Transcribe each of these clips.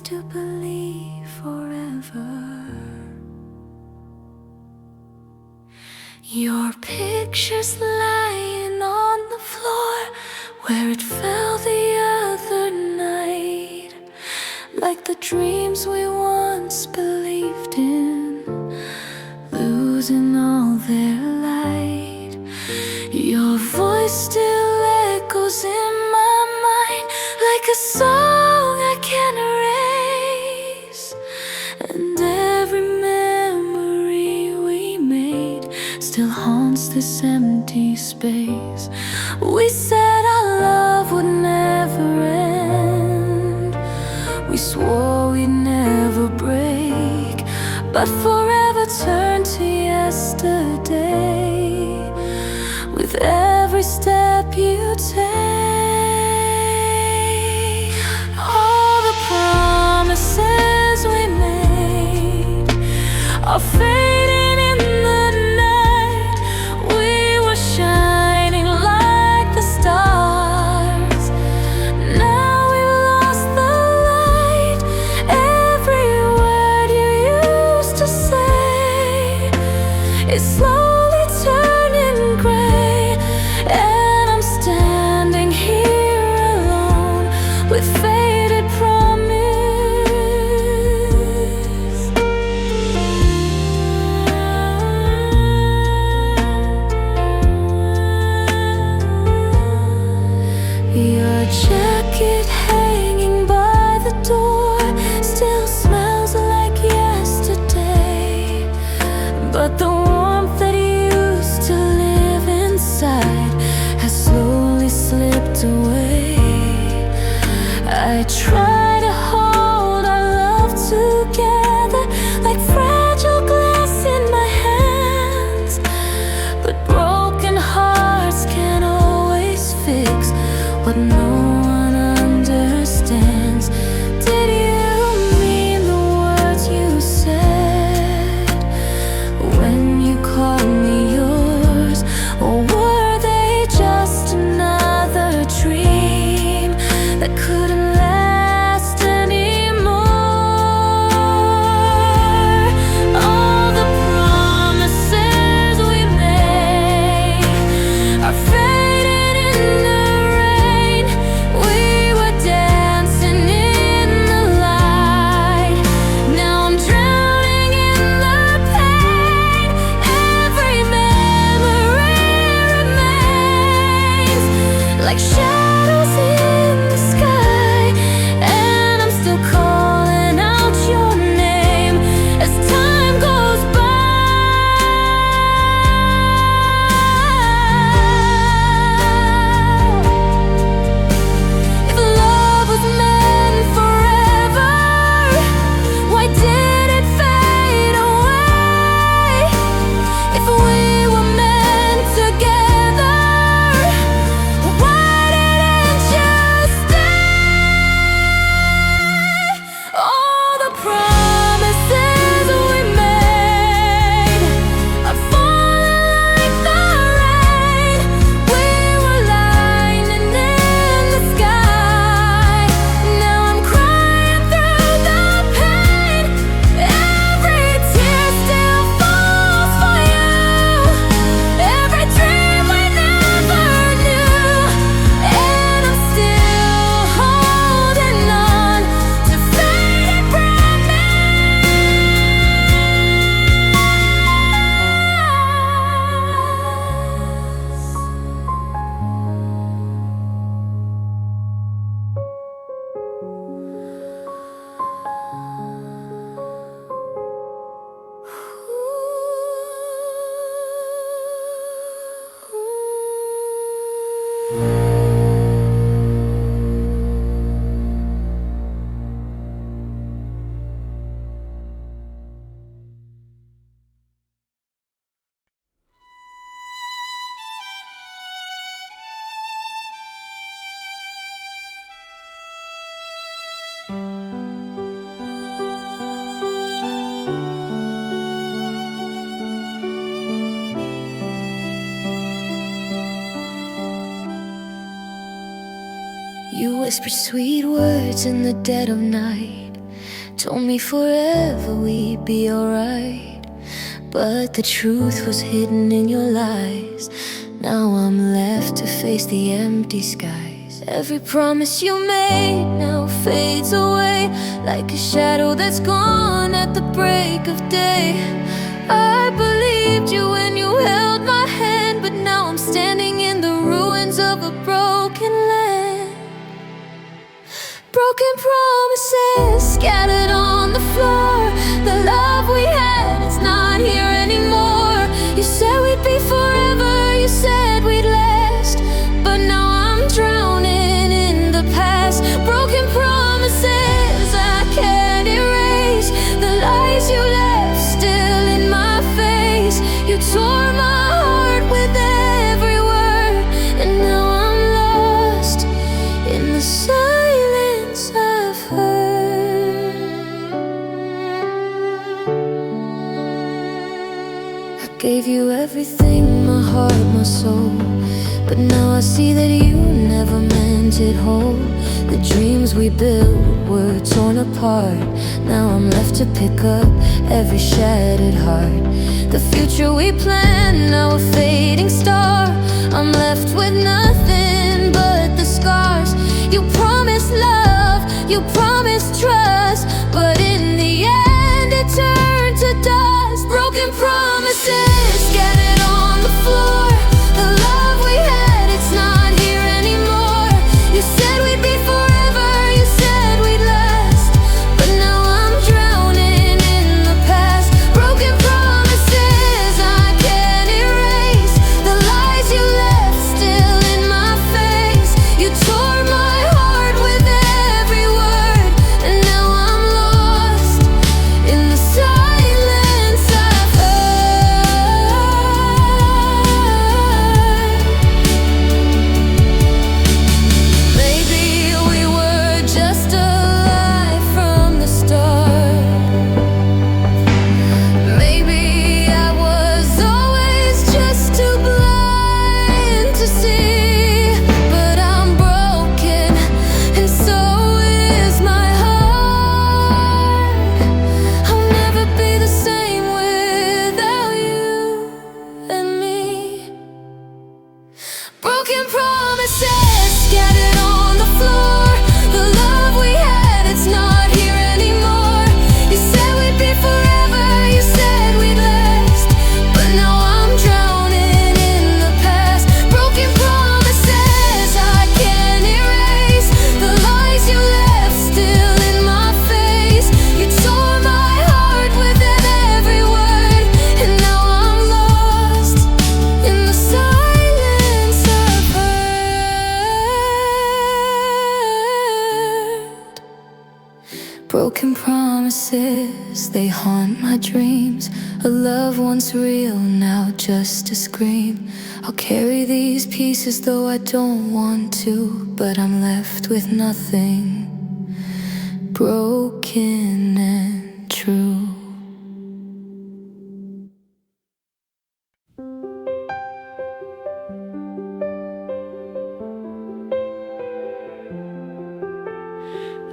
to believe forever. Your picture's lying on the floor where it fell the other night, like the dreams we once believed in, losing all their light. Your voice still echoes in my mind like a song I can't erase, and every memory we made still haunts this empty space. We said our love would never end, we swore we'd never break, but forever turned to yesterday with every step you take. All the promises we made are fading in the night. We were shining like the stars, now we've lost the light. Every word you used to say is slowly turning gray, and I'm standing here alone with faded promise. Your jacket hanging by the door still smells like yesterday, but the warmth that used to live inside has slowly slipped away. I try to hold our love together like fragile glass in my hands, but broken hearts can't always fix what no one understands. Did you mean the words you said when you called me yours, or were they just another dream that couldn't last anymore? All the promises we made are faded in the rain. We were dancing in the light, now I'm drowning in the pain. Every memory remains like shadows in the sky, and I'm still calling out your name as time goes by. If love was meant forever, why did it fade away? If we were meant together, why didn't you stay? All the promises we made are falling like the rain. We were lightning in the sky, now I'm crying through the pain. Every tear still falls for you, every dream we never knew, and I'm still holding on to faded promise. You whisper sweet words in the dead of night, told me forever we'd be alright, but the truth was hidden in your lies. Now I'm left to face the empty skies. Every promise you made now fades away, like a shadow that's gone at the break of day. I believed you when you held my hand, but now I'm standing in the ruins of a broken land. Broken promises scattered on the floor. The love we had is not here anymore. You said we'd be forever, you said we'd last, but now I'm drowning in the past. Broken promises I can't erase, the lies you left still in my face. You tore my heart with every word, and now I'm lost in the silence I've heard. I gave you everything, my heart, my soul, but now I see that you never meant it whole. The dreams we built were torn apart. Now I'm left to pick up every shattered heart. The future we planned, now a fading star. I'm left with nothing but the scars. You promised love, you promised trust, but in the end it turned to dust. Broken promises scattered on the floor. The love we had, it's not here anymore. You said we'd be forever, you said we'd last, but now I'm drowning in the past. Broken promises I can't erase, the lies you left still in my face. You tore my heart with every word, and now I'm lost in the silence I've heard. Maybe we were just a lie from the start. Maybe I was always just too blind to see, but I'm broken, and so is my heart. I'll never be the same without you and me. Broken promises scattered on the floor. The love we had, it's not here anymore. You said we'd be forever, you said we'd last, but now I'm drowning in the past. Broken promises I can't erase, the lies you left still in my face. You tore my heart with every word, and now I'm lost in the silence I've heard. Broken promises, they haunt my dreams. A love once real, now just a scream. I'll carry these pieces though I don't want to, but I'm left with nothing, broken and true.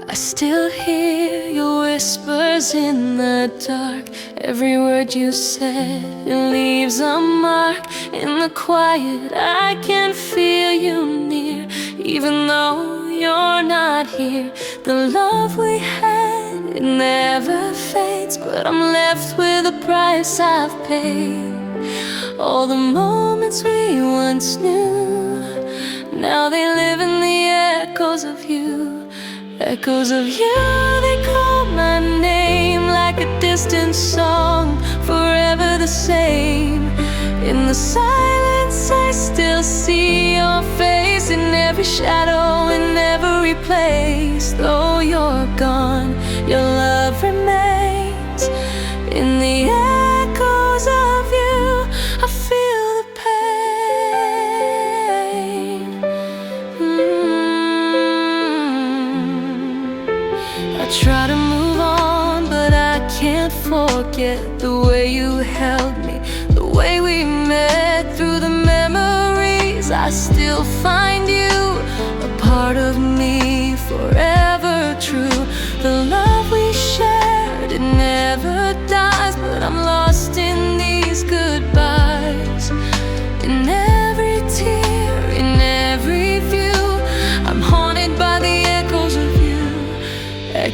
I still hear your whispers in the dark. Every word you said, it leaves a mark. In the quiet, I can feel you near, even though you're not here. The love we had, it never fades, but I'm left with a price I've paid. All the moments we once knew, now they live in the echoes of you. Echoes of you, they call my name like a distant song, forever the same. In the silence I still see your face, in every shadow, in every place. Though you're gone, your love remains. In the echoes of you, I feel the pain. I try to move on, but I can't forget the way you held me, the way we met. Through the memories, I still find you, a part of me, forever true. The love we shared,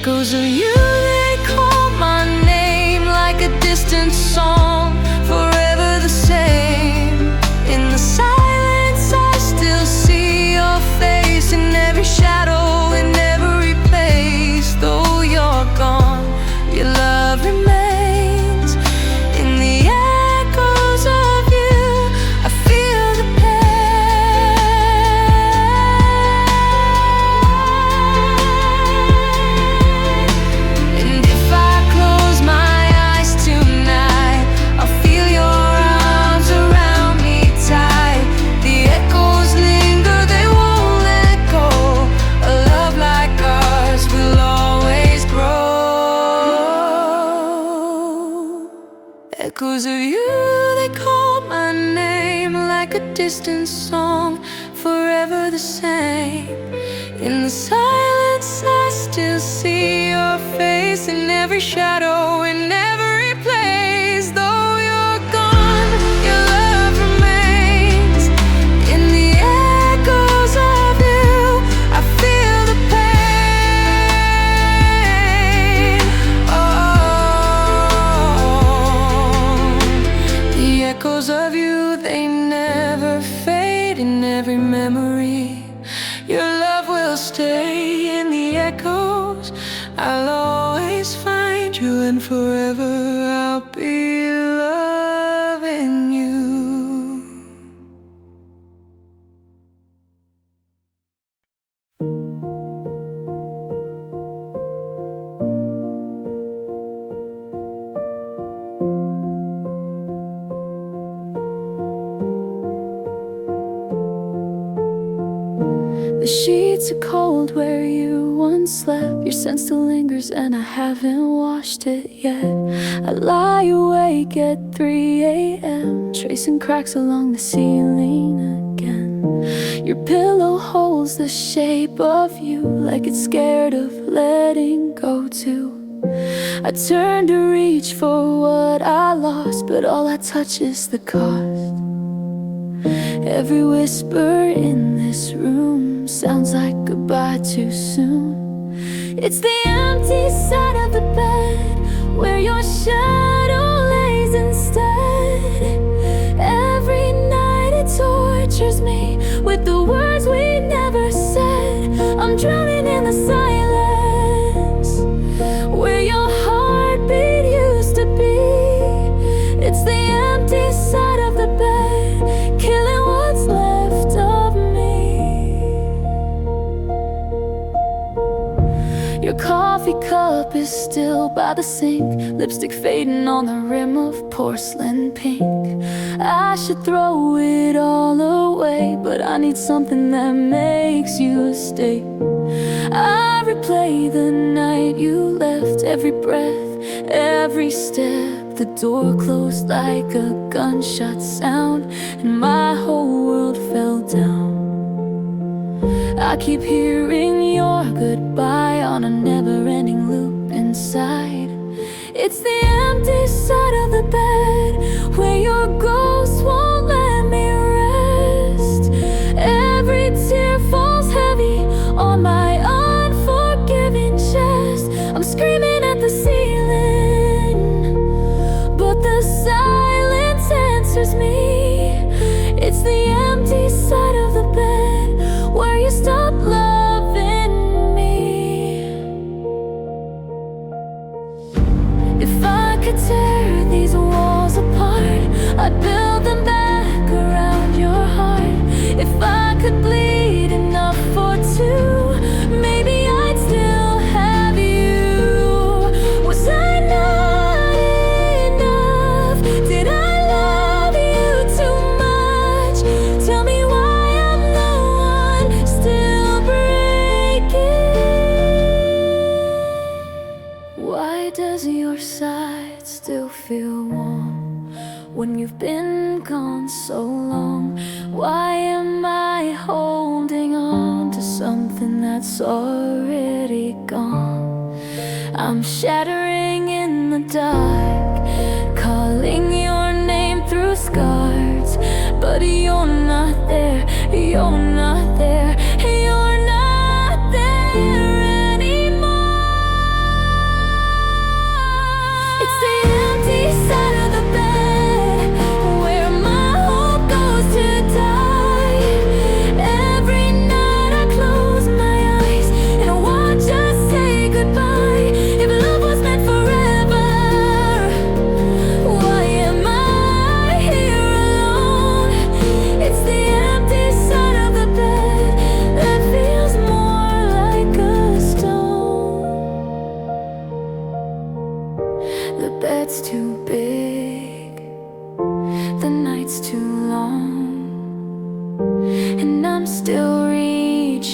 Echoes of you, they call my name like a distant song, forever the same. In the silence I still see your face, in every shadow, in every place. Though you're gone, your love remains. In the echoes of you, I feel the echoes of you, they call my name like a distant song, forever the same. In the silence I still see your face, in every shadow, in every place. Though you're gone, your love remains. In the echoes of you, I feel the pain. The echoes of you, they never fade. In every memory, your love will stay. In the echoes, I'll always find you, and forever I'll be loving you. The sheets are cold where you once slept. Your scent still lingers and I haven't washed it yet. I lie awake at 3 a.m., tracing cracks along the ceiling again. Your pillow holds the shape of you, like it's scared of letting go too. I turn to reach for what I lost, but all I touch is the cost. Every whisper in this room sounds like goodbye too soon. It's the empty side of the bed where your shadow lays instead. Every night it tortures me with the words we never said. I'm drowning in the silence where your heartbeat used to be. It's the empty side of the bed, killing what's left of me. Your coffee cup is still by the sink, lipstick fading on the rim of porcelain pink. I should throw it all away, but I need something that makes you stay. I replay the night you left, every breath, every step. The door closed like a gunshot sound, and my whole world fell down. I keep hearing your goodbye on a never-ending loop inside. It's the empty side of the bed where your ghost won't let me rest. Every tear falls heavy on my unforgiving chest. I'm screaming at the ceiling, but the silence answers me. It's the empty side of the bed where you stop loving me. If I could tear these walls apart, I'd build them back around your heart. If I could bleed enough for two, maybe I'd still have you. Was I not enough? Did I love you too much? Tell me why I'm the one still breaking. Why does your side still feel warm when you've been gone so long? Why am I holding on to something that's already gone? I'm shattering in the dark, calling your name through scars, but you're not there, you're not there, you're not there anymore.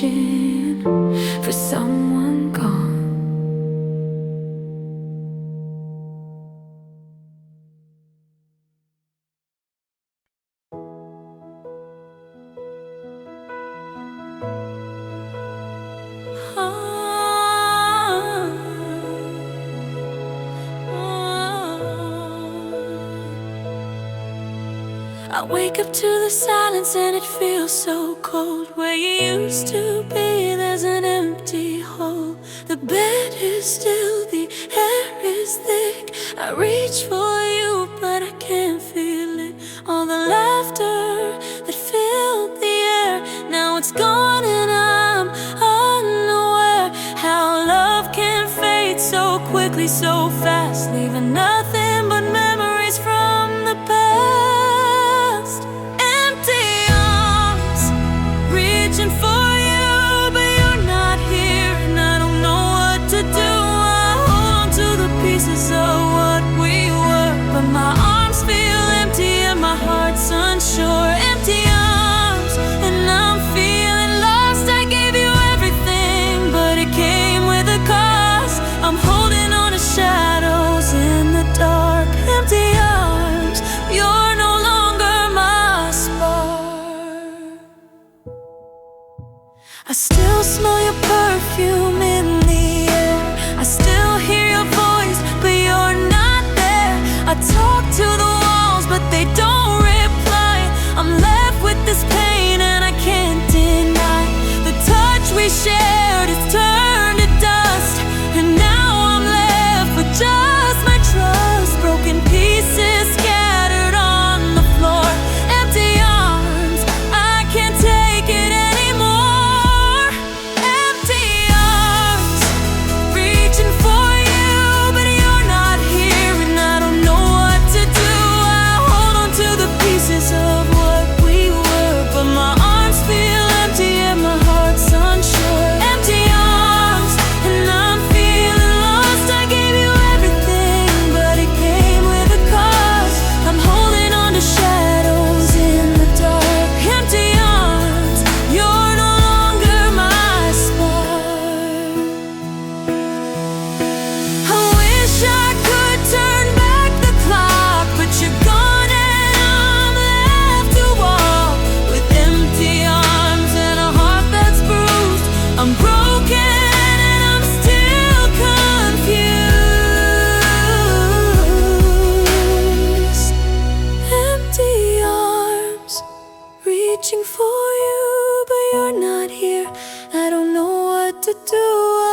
wishing for someone gone. I wake up to the silence and it feels so cold. Where you used to be, there's an empty hole. The bed is still, the air is thick. I reach for you, but I can't feel it. All the laughter that filled the air, now it's gone and I'm unaware how love can fade so quickly, so fast, leaving nothing but memories from the past. Empty arms reaching for you, but you're not here, and I don't know what to do. I hold on to the pieces of what we were, but my arms feel empty and my heart's unsure. Empty arms and I'm feeling lost. I gave you everything, but it came with a cost. I'm holding on to shadows in the dark. Empty arms, you're no longer my spark. I still smell your perfume in the air. I still hear your voice, but you're not there. I talk to the walls, but they don't reply. I'm left with this pain and I can't deny. The touch we shared has turned to dust, and now I'm left with just my trust. Broken pieces scattered on the floor. Empty arms, I can't take it anymore. Empty arms reaching for you, but you're not here, and I don't know what to do. I hold on to the pieces of what we were, but my arms feel empty and my heart's unsure. Empty arms and I'm feeling lost. I gave you everything, but it came with a cost. I'm holding on to shadows in the dark. Empty arms, you're no longer my spark. I wish I could turn back the clock, but you're gone and I'm left to walk with empty arms and a heart that's bruised. I'm broken and I'm still confused. Empty arms reaching for you, but you're not here. I don't know what to do.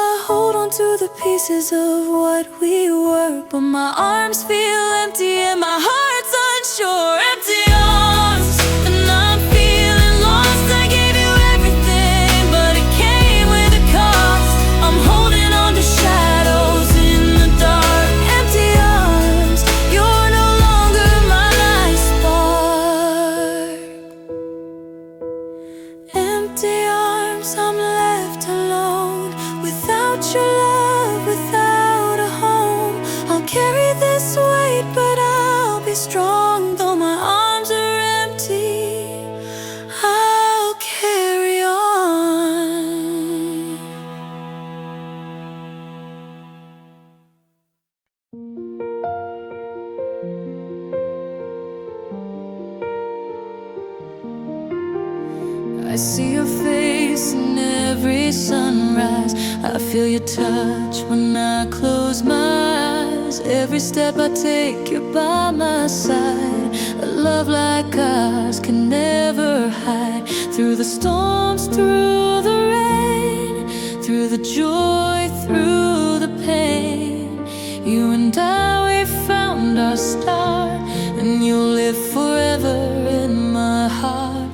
I hold on to the pieces of what we were, but my arms feel empty and my heart's unsure. Empty arms and I'm feeling lost. I gave you everything, but it came with a cost. I'm holding on to shadows in the dark. Empty arms, you're no longer my spark. Empty arms, I'm left alone, without your love, without a home. I'll carry this weight, but I'll be strong. Though my arms are empty, I'll carry on. I see your face in every sunrise. I feel your touch when I close my eyes. Every step I take, you're by my side. A love like ours can never hide. Through the storms, through the rain, through the joy, through the pain, you and I, we found our star, and you'll live forever in my heart.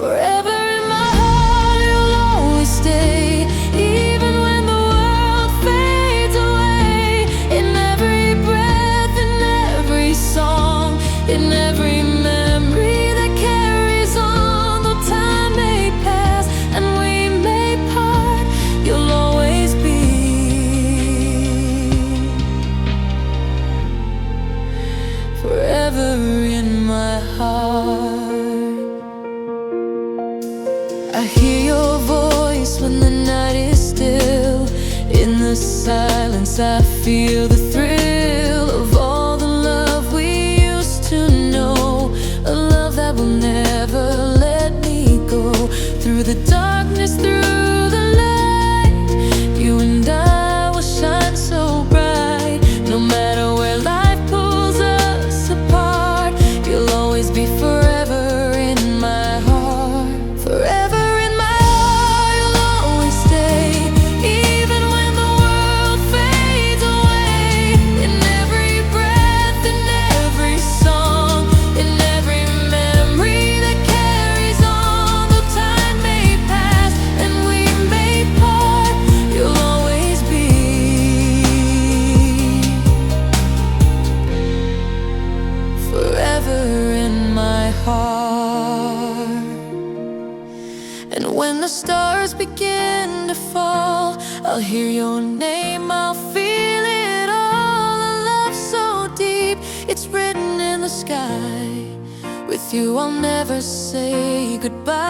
Forever in my heart, you'll always stay, even when the world fades away. In every breath, in every song, in every memory that carries on. Though time may pass and we may part, you'll always feel the thrill of all the love we used to know, a love that will never let me go. Through the darkness, through the light, you and I will shine so bright. No matter where life pulls us apart, you'll always be forever in my heart. Forever in my heart, you'll always stay. Even when the world fades away, in every breath, in every song, in every memory that carries on. Though time may pass and we may part, you'll always be forever in my heart. And when the stars begin to fall, I'll hear your name, I'll feel it all. A love so deep, it's written in the sky. With you I'll never say goodbye.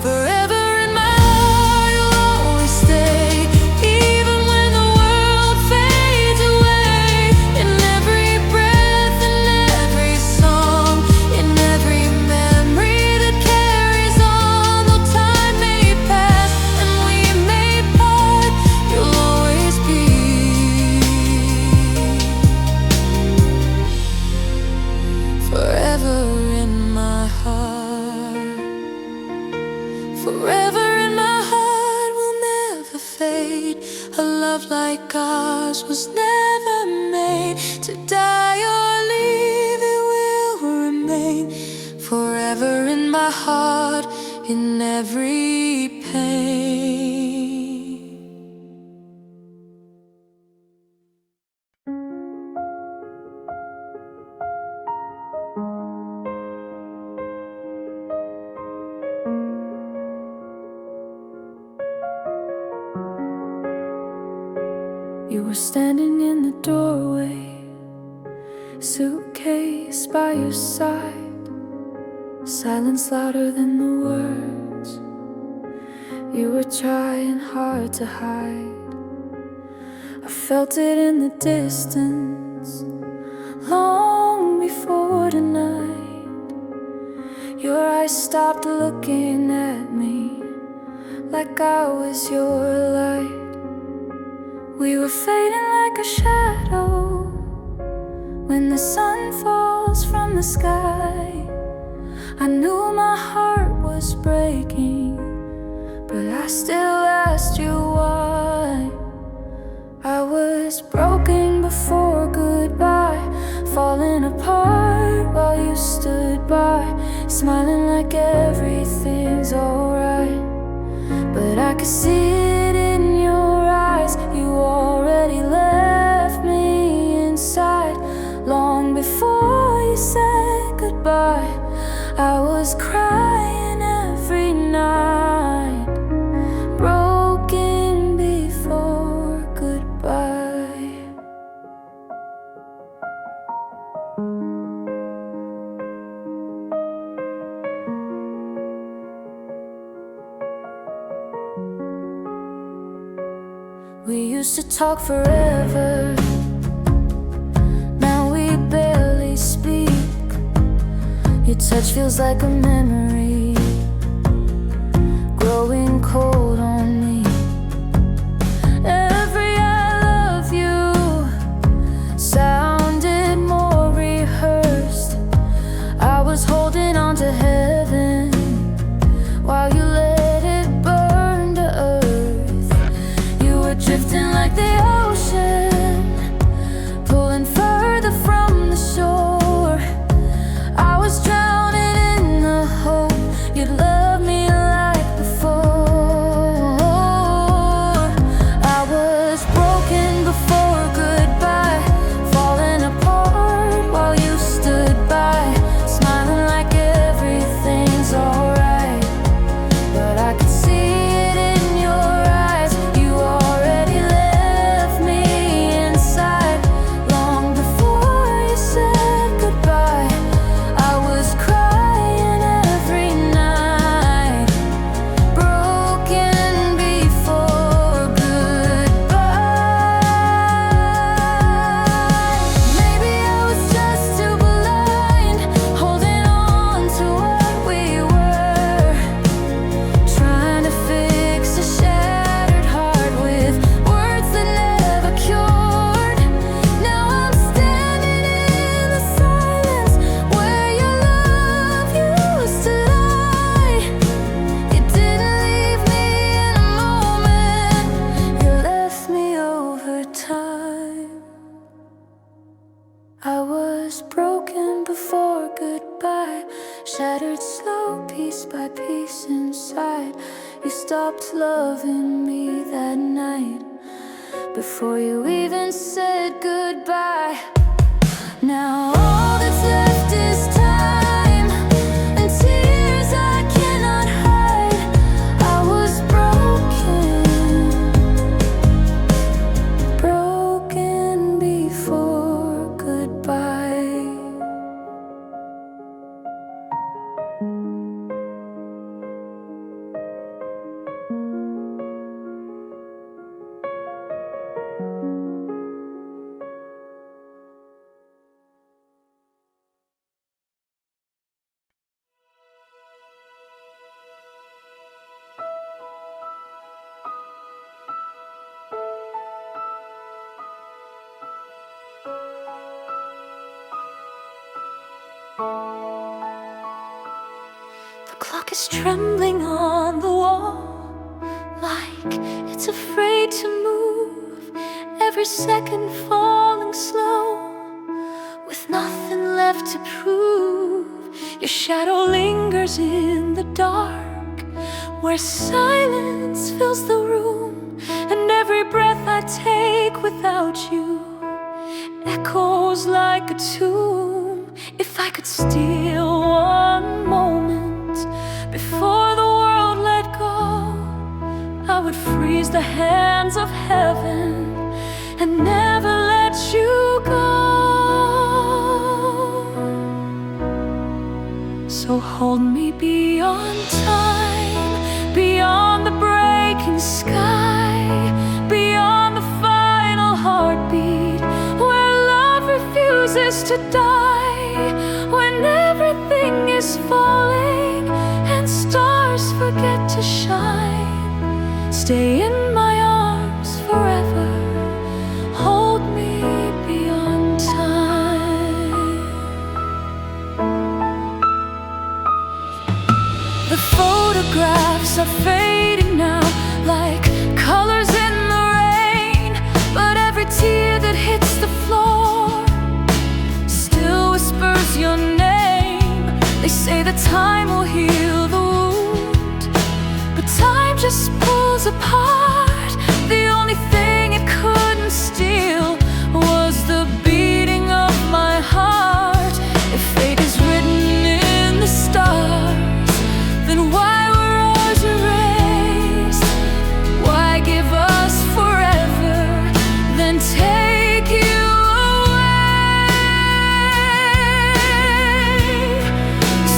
Forever in my heart, you'll always stay. Even when the world fades away, in every breath, in every song, in every memory that carries on. Though time may pass and we may part, you'll always be forever in my heart. Forever in my heart will never fade. A love like ours was never made to die or leave, it will remain forever in my heart, in every pain. You were standing in the doorway, suitcase by your side, silence louder than the words you were trying hard to hide. I felt it in the distance, long before tonight. Your eyes stopped looking at me like I was your light. We were fading like a shadow when the sun falls from the sky. I knew my heart was breaking, but I still asked you why. I was broken before goodbye, falling apart while you stood by, smiling like everything's alright. But I could see it in your eyes, you already left me inside. Long before you said goodbye, I was crying every night, broken before goodbye. We used to talk forever, now we barely speak. Your touch feels like a memory, growing cold on me. Every I love you sounded more rehearsed. I was holding on to heaven while you let it burn to earth. You were drifting like the ocean, pulling further from the shore. I was drowning in the hope You stopped loving me that night, before you even said goodbye. Now all that's left is time and tears I cannot hide. I was broken before goodbye. The clock is trembling on the wall, like it's afraid to move, every second falling slow, with nothing left to prove. Your shadow lingers in the dark, where silence fills the room, and every breath I take without you echoes like a tomb. If I could steal one moment before the world let go, I would freeze the hands of heaven and never let you go. So hold me beyond time, beyond the breaking sky, beyond the final heartbeat, where love refuses to die, when everything is falling and stars forget to shine. Stay in my arms forever, hold me beyond time. The photographs are fading now, like colors in the rain, but every tear that hits the floor still whispers your name. They say that time will heal the wound, but time just pulls apart. The only thing it couldn't steal was the beating of my heart. If fate is written in the stars, then why were ours erased? Why give us forever, then take you away?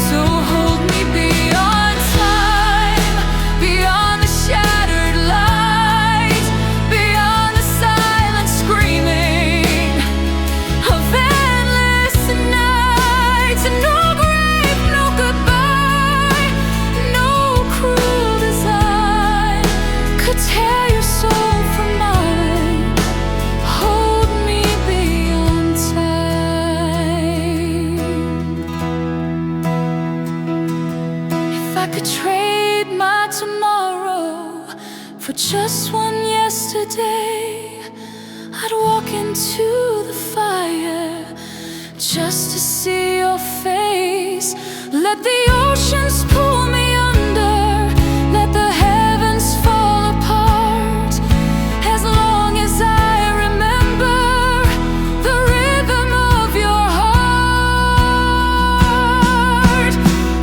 So hold me beyond time, beyond the shattered light, beyond the silent screaming of endless nights. No grave, no goodbye, no cruel design could tear your soul from mine. Hold me beyond time. If I could trade my tomorrow for just one yesterday, I'd walk into the fire just to see your face. Let the oceans pull me under, let the heavens fall apart, as long as I remember the rhythm of your heart.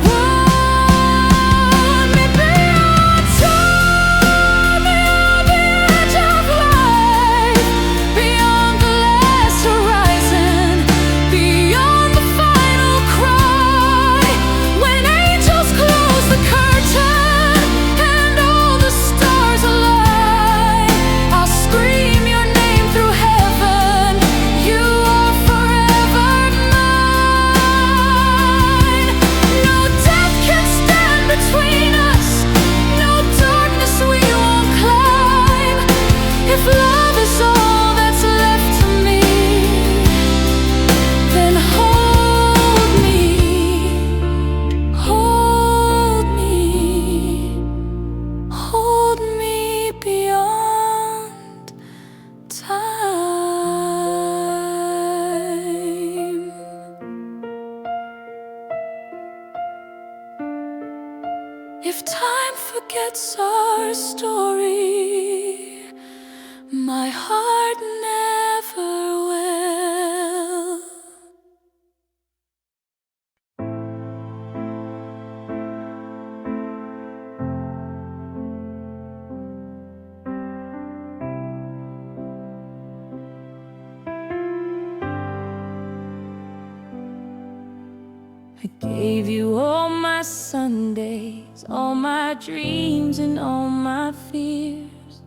Want me beyond time, beyond the edge of life, beyond the last horizon, beyond the final cry, when angels close it's our story. My heart never will. I gave you all my Sundays, all my dreams and all my fears.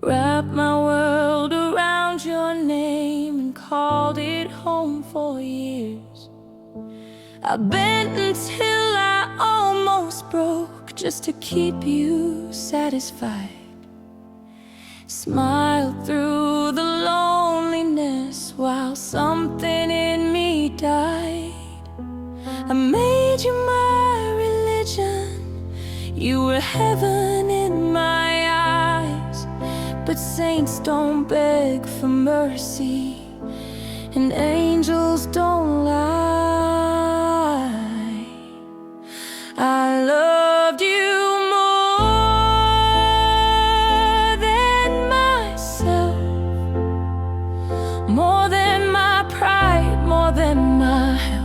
Wrapped my world around your name and called it home for years. I bent until I almost broke just to keep you satisfied. Smiled through the loneliness while something in me died. I made you my religion, you were heaven in my eyes. But saints don't beg for mercy, and angels don't lie. I loved you more than myself, more than my pride, more than my health.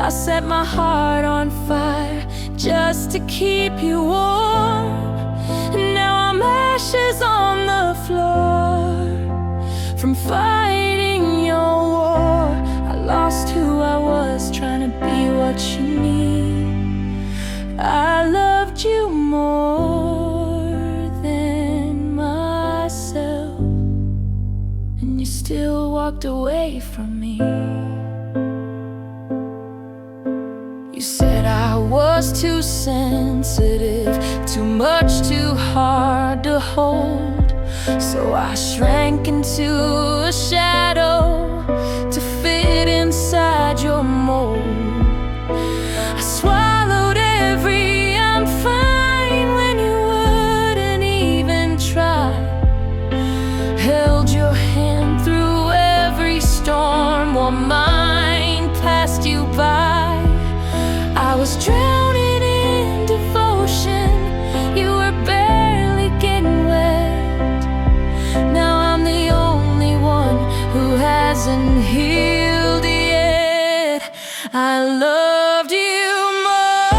I set my heart on fire just to keep you warm, and now I'm ashes on the floor from fighting your war. I lost who I was trying to be what you need. I loved you more than myself, and you still walked away from me. You said I was too sensitive, too much, too hard to hold. So I shrank into a shadow to fit inside your mold. I swallowed every "I'm fine" when you wouldn't even try. Held your hand through every storm while mine passed you by. I was drowning in devotion, you were barely getting wet. Now I'm the only one who hasn't healed yet. I loved you more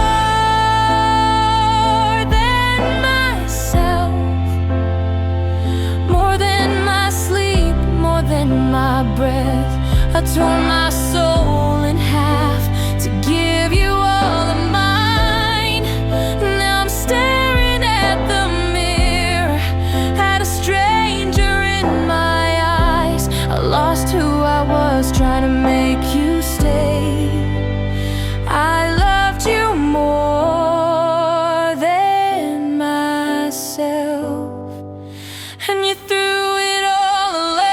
than myself, more than my sleep, more than my breath. I tore my soul in half to give you all of mine. Now I'm staring at the mirror, at a stranger in my eyes. I lost who I was trying to make you stay. I loved you more than myself, and you threw it all away.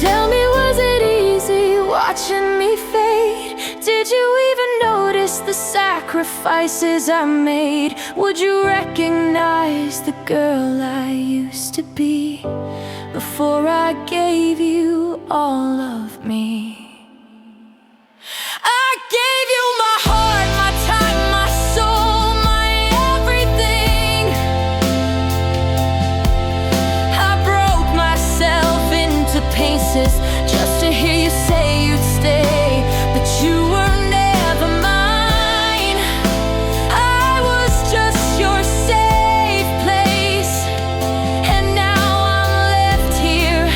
Tell me, was it easy watching me fade? Did you even notice the sacrifices I made? Would you recognize the girl I used to be before I gave you all of me? I gave you my heart, my time, my soul, my everything. I broke myself into pieces just to hear you say you'd stay, but you were never mine. I was just your safe place, and now I'm left here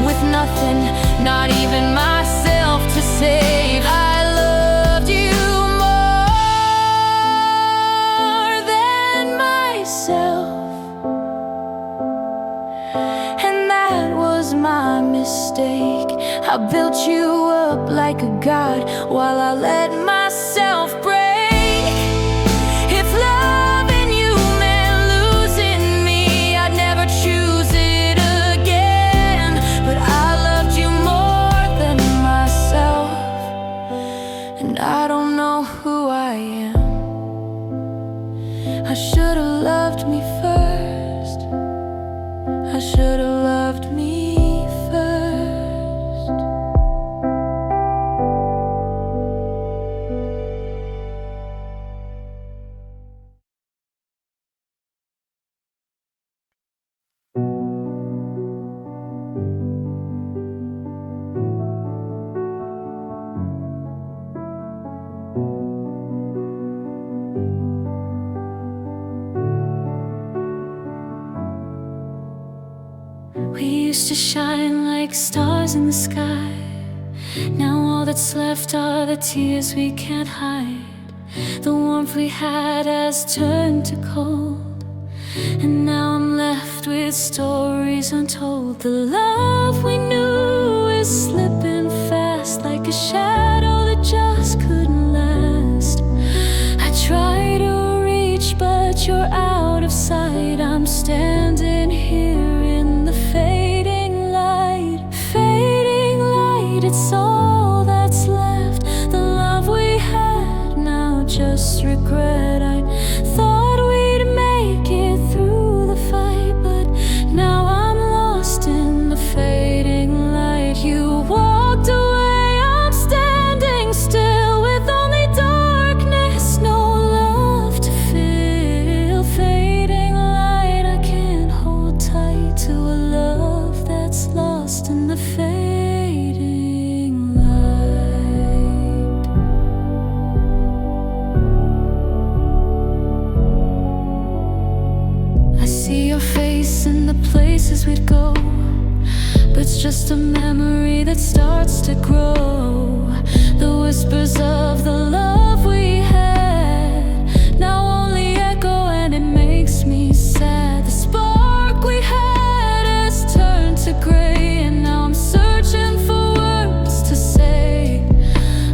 with nothing, not even myself to save. I loved you more than myself, and that was my mistake. I built you up like a god while I let myself break. If loving you meant losing me, I'd never choose it again. But I loved you more than myself, and I don't know who I am. I should've loved me first. should have loved me first. We used to shine like stars in the sky. Now all that's left are the tears we can't hide. The warmth we had has turned to cold, and now I'm left with stories untold. The love we knew is slipping fast, like a shadow that just couldn't last. I try to reach, but you're out of sight. I'm standing here in the fading light. Fading light, it's all that's left. The love we had, now just regret. I thought we'd make it through the fight, but now I'm lost in the fading light. You walked away, I'm standing still with only darkness, no love to fill. Fading light, I can't hold tight to a love that's lost in the fading light. I see your face in the places we'd go, but it's just a memory that starts to grow. The whispers of the love we had now only echo, and it makes me sad. The spark we had has turned to gray, and now I'm searching for words to say.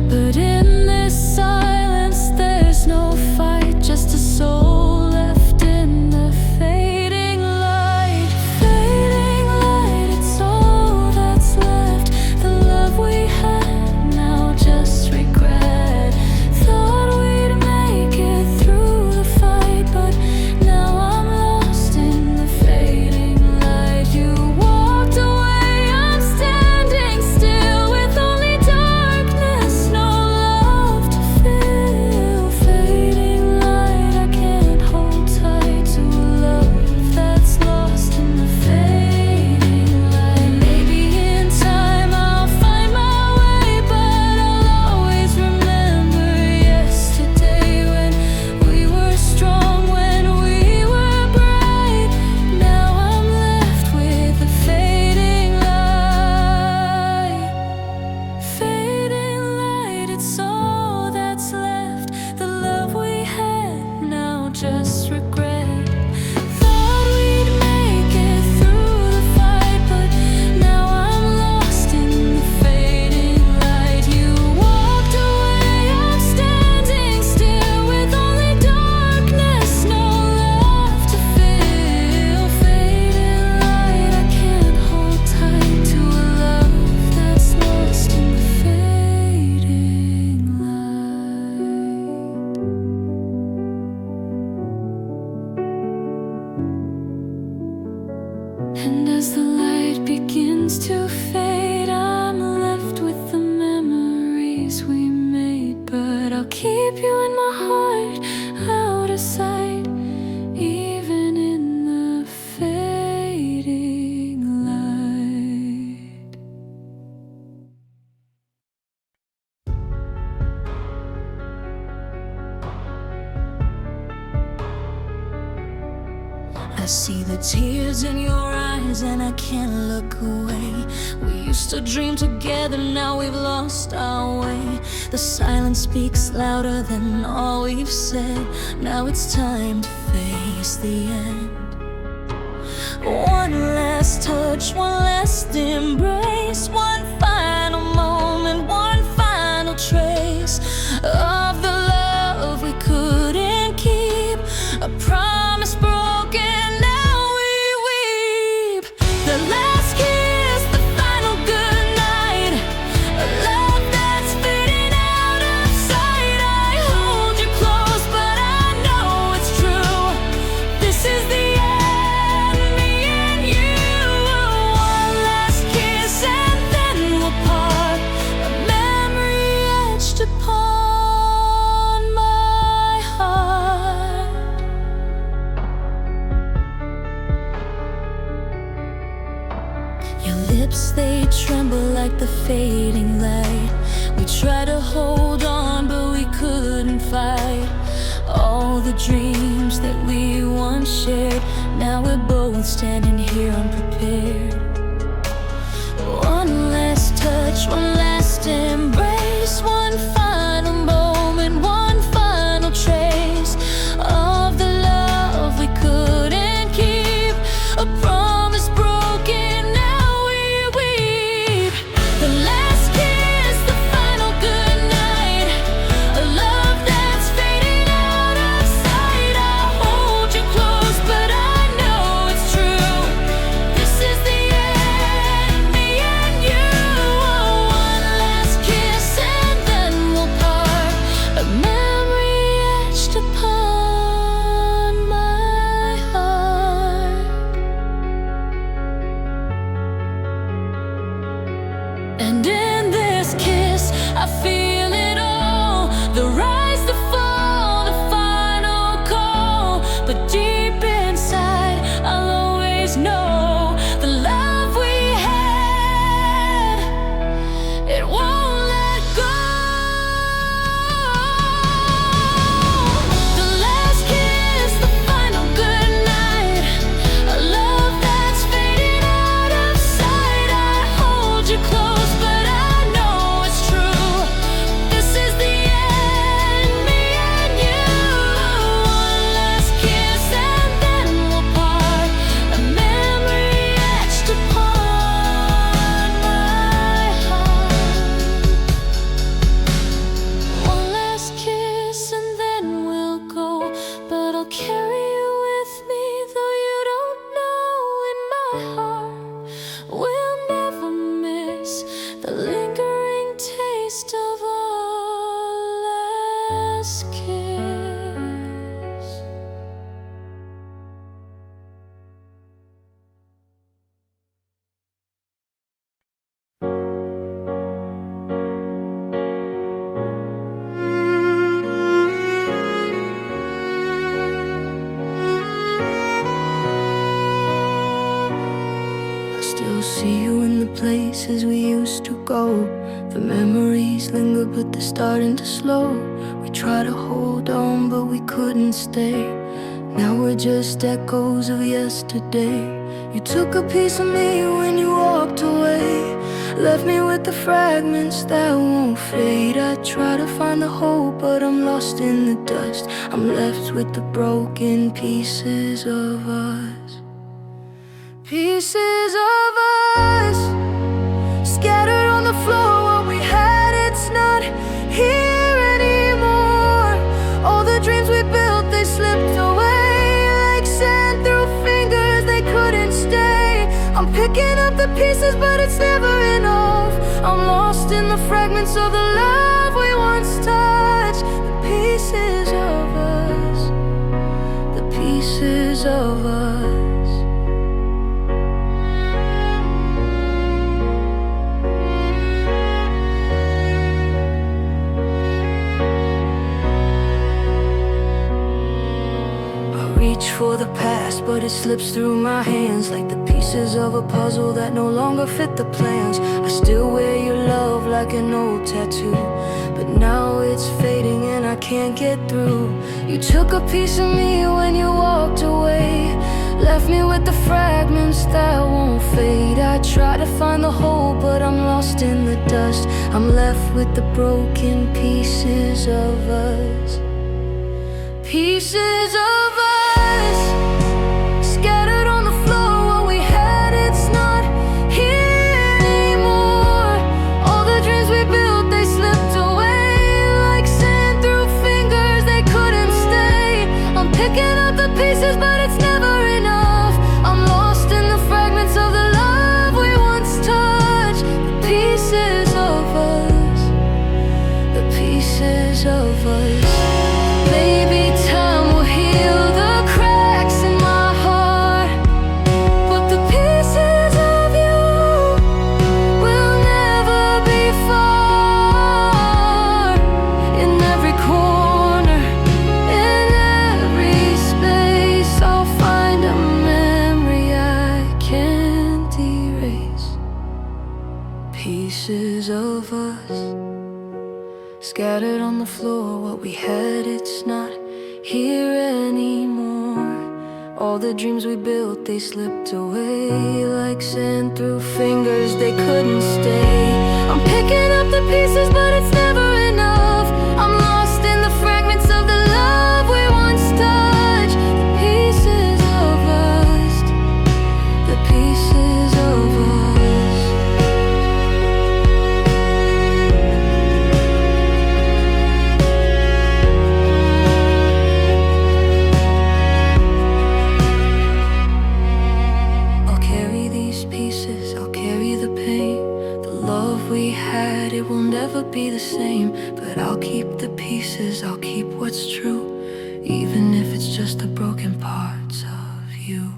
But in this silence there's no fight, just a soul left in the fading light. Fading light, it's all that's left. The love we had, now just regret. Thought we'd make it through the fight, but now I'm lost in the fading light. You walked away, I'm standing still with only darkness, no love to fill. Fading light, I can't hold tight to a love that's lost in the fading light. Maybe in time I'll find my way, but I'll always remember yesterday when we were strong, when we were bright. Now I'm left with the fading light. Fading light, it's all that's left. The love we had, now just regret. Thought we'd make it through the fight, but now I'm lost in the fading light. You walked away, I'm standing still with only darkness, no love to fill. Fading light, I can't hold tight to a love that's lost in the fading light. And as the light begins to fade, I'm left with the memories we made. But I'll keep you in my heart, out of sight, even in the fading light. I see the tears in your eyes and I can't look away. We used to dream together, now we've lost our way. The silence speaks louder than all we've said. Now it's time to face the end. One last touch, one last embrace, one final moment, one final trace of the love we couldn't keep. A promise broken, now we weep. The last kiss, the final goodnight, a love that's fading out of sight. I hold you close, but I know it's true. This is the end, me and you. lips, they tremble like the fading light. We try to hold on, but we couldn't fight. All the dreams that we once shared, now we're both standing here unprepared. One last touch, one last embrace, one final moment, one final trace of the love we couldn't keep. A promise broken, now we weep. The last kiss, the final good night, a love that's fading out of sight. I hold you close, but I know it's true. This is the end, me and you. Oh, one last kiss and then we'll part, a memory etched upon my heart. And in this kiss, I feel it all, the rise, the fall, the final call. But deep inside, I'll always know the love we had, it won't let go. The last kiss, the final good night, a love that's fading out of sight. I hold you close, but I know it's true. This is the end, me and you. One last kiss and then we'll part, a memory etched upon my heart. One last kiss and then we'll go, but I'll carry you with me, though you don't know. In my heart, we'll never miss the lingering taste of our last kiss. I still see you in the places we used to go. The memories linger, but they're starting to slow. We try to hold on, but we couldn't stay. Now we're just echoes of yesterday. You took a piece of me when you walked away, left me with the fragments that won't fade. I try to find the hope, but I'm lost in the dust. I'm left with the broken pieces of us. Pieces of us scattered on the floor. What we had, it's not here anymore. All the dreams we built, they slipped away like sand through fingers, they couldn't stay. I'm picking up the pieces, but it's never enough. I'm lost in the fragments of the love we once touched. The pieces of us, the pieces of us. Reach for the past, but it slips through my hands like the pieces of a puzzle that no longer fit the plans. I still wear your love like an old tattoo, but now it's fading and I can't get through. You took a piece of me when you walked away, left me with the fragments that won't fade. I try to find the hope, but I'm lost in the dust. I'm left with the broken pieces of us. Pieces of us scattered on the floor. What we had, it's not here anymore. All the dreams we built, they slipped away like sand through fingers, they couldn't stay. I'm picking up the pieces, but it's never enough. I'm lost in the fragments of the love we once touched. The pieces of us, the pieces of us. Baby, time will heal scattered on the floor. What we had, it's not here anymore. All the dreams we built, they slipped away like sand through fingers, they couldn't stay. I'm picking up the pieces, but it's never enough. I'm lost in the fragments of the love we once touched. The pieces of us, the pieces of us. I'll carry these pieces, I'll carry the pain. The love we had, it will never be the same. But I'll keep the pieces, I'll keep what's true, even if it's just the broken parts of you.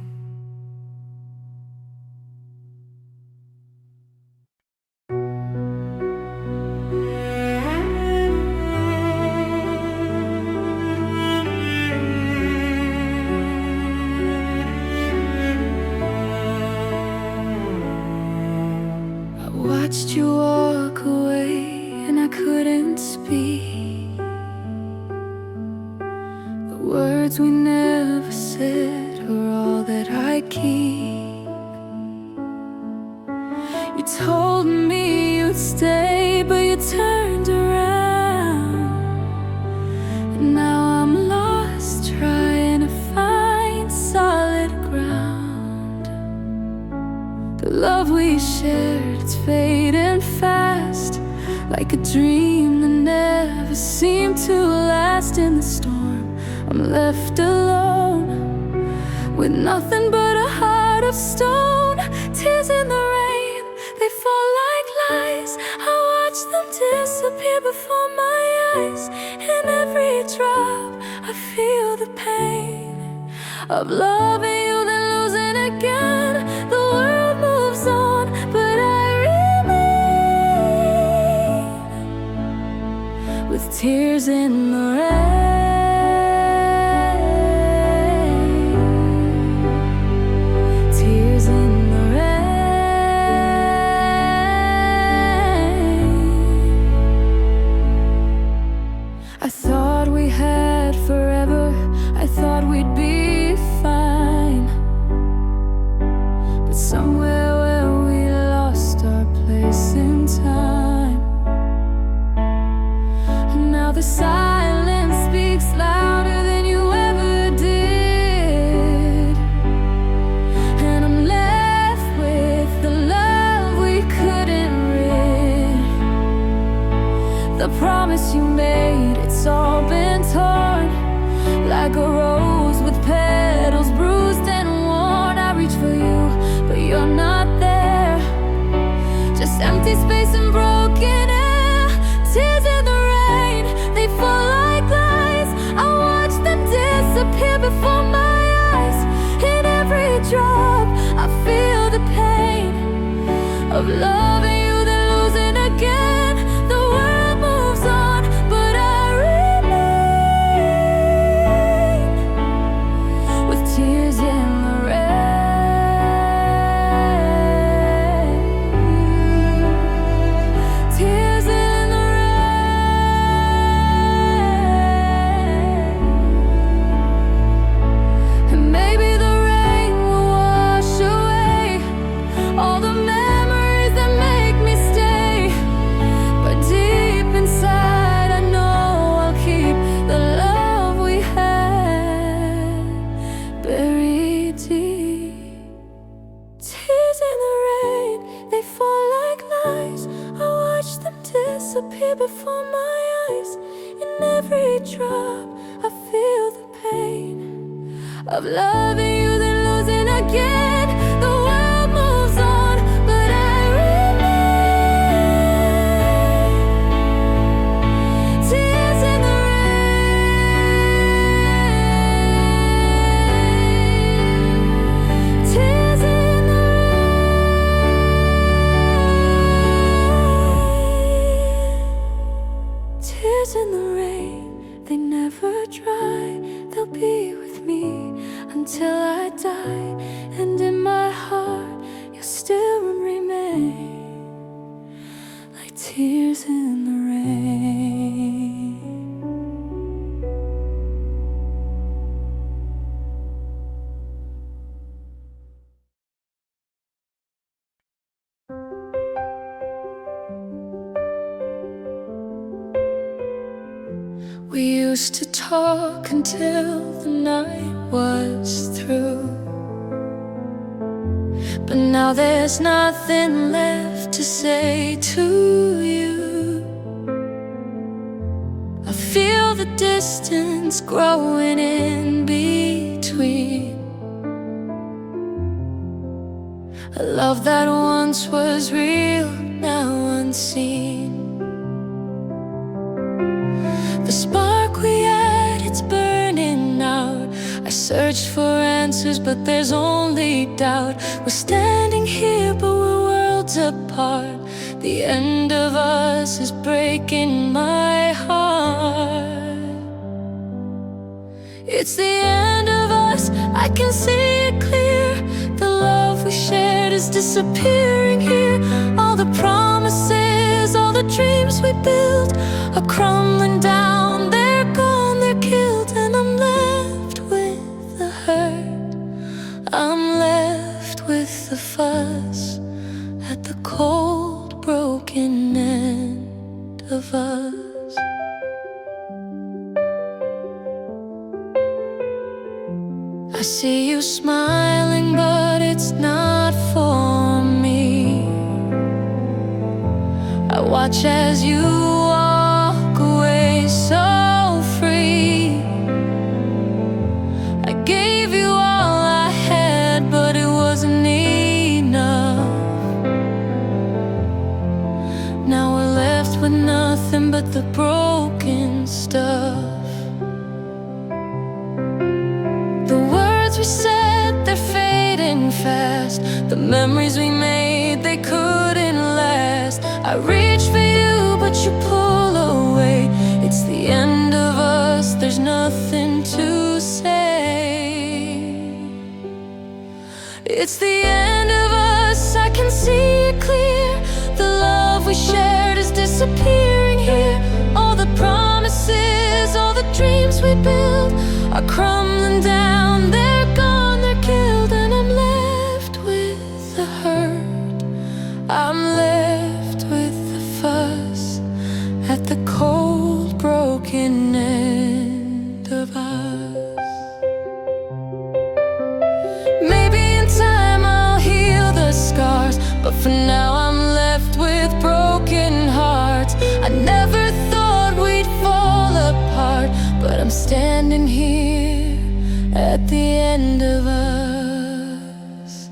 I watched you walk away and I couldn't speak. The words we never said are all that I keep. You told me you'd stay, but you turned around. And now I'm lost, trying to find solid ground. The love we shared, it's fading fast, like a dream that never seemed to last. In the storm, I'm left alone, with nothing but a heart of stone. Tears in the rain, they fall like lies. I watch them disappear before my eyes. In every drop, I feel the pain of loving you, then losing again. The world moves on, but I remain with tears in the rain. Tears in the rain. I thought we had forever, I thought we'd be fine. But somewhere where we lost our place in time. And now the silence speaks louder than you ever did. And I'm left with the love we couldn't rid. The promise you made, it's all been torn, like a rose with petals bruised and worn. I reach for you, but you're not there. Just empty space and broken air. Tears in the rain, they fall like lies. I watch them disappear before my eyes. In every drop, I feel the pain of loving you, then losing again. The world moves on, but I remain with tears in the rain. Tears in the rain. And maybe the rain will wash away all the memories that make me stay. But deep inside, I know I'll keep the love we had buried deep. Tears in the rain, they fall like lies. I watch them disappear before my eyes. In every drop, I feel the pain of loving you, then losing again. The world moves on, but I remain. Tears in the rain. Tears in the rain. Tears in the rain, they never dry. They'll be with me until I We used to talk until the night was through, but now there's nothing left to say to you. I feel the distance growing in between a love that once was real, now unseen. The spark we had, it's burning out. I searched for answers, but there's only doubt. We're standing here, but we're worlds apart. The end of us is breaking my heart. It's the end of us, I can see it clear. The love we shared is disappearing here. All the promises, all the dreams we built are crumbling down. They're gone, they're killed, and I'm left with the hurt. I'm left with the fuss at the cold, broken end of us. I see you smiling, but it's not for me. I watch as you walk away so free. I gave you all I had, but it wasn't enough. Now we're left with nothing but the broken stuff. We said they're fading fast. The memories we made, they couldn't last. I reach for you, but you pull away. It's the end of us, there's nothing to say. It's the end of us, I can see it clear. The love we shared is disappearing here. All the promises, all the dreams we built are crumbling down. They're gone, they're killed, and I'm left with the hurt. I'm left with the fuss at the cold, broken end of us. Maybe in time I'll heal the scars, but for now I'm left with broken hearts. I never thought we'd fall apart, but I'm standing here at the end of us.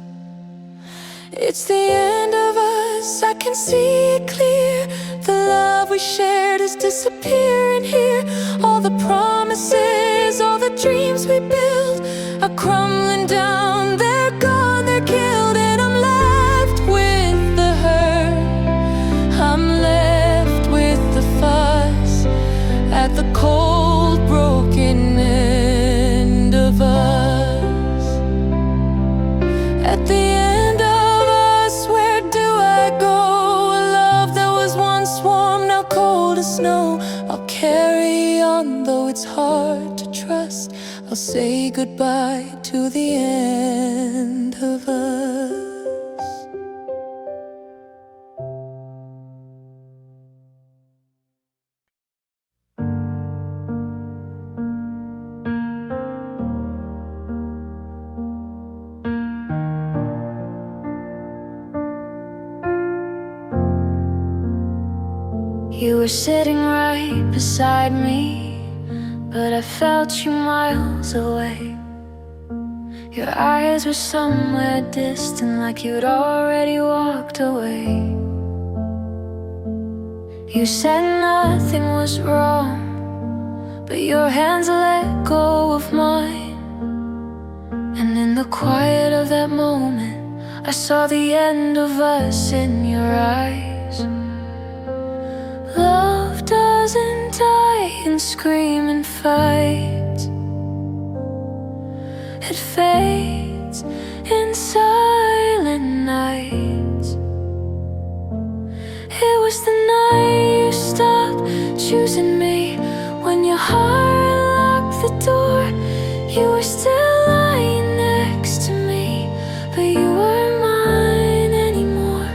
It's the end of us, I can see it clear. The love we shared is disappearing here. All the promises, all the dreams we built are crumbling down. They're gone, they're killed, and I'm left with the hurt. I'm left with the fuss at the cold, broken end of us. At the end of us, where do I go? A love that was once warm, now cold as snow. I'll carry on, though it's hard to trust. I'll say goodbye to the end of us. You were sitting right beside me, but I felt you miles away. Your eyes were somewhere distant, like you'd already walked away. You said nothing was wrong, but your hands let go of mine. And in the quiet of that moment, I saw the end of us in your eyes. Love doesn't die and scream and fight. It fades in silent nights. It was the night you stopped choosing me. When your heart locked the door, you were still lying next to me, but you weren't mine anymore.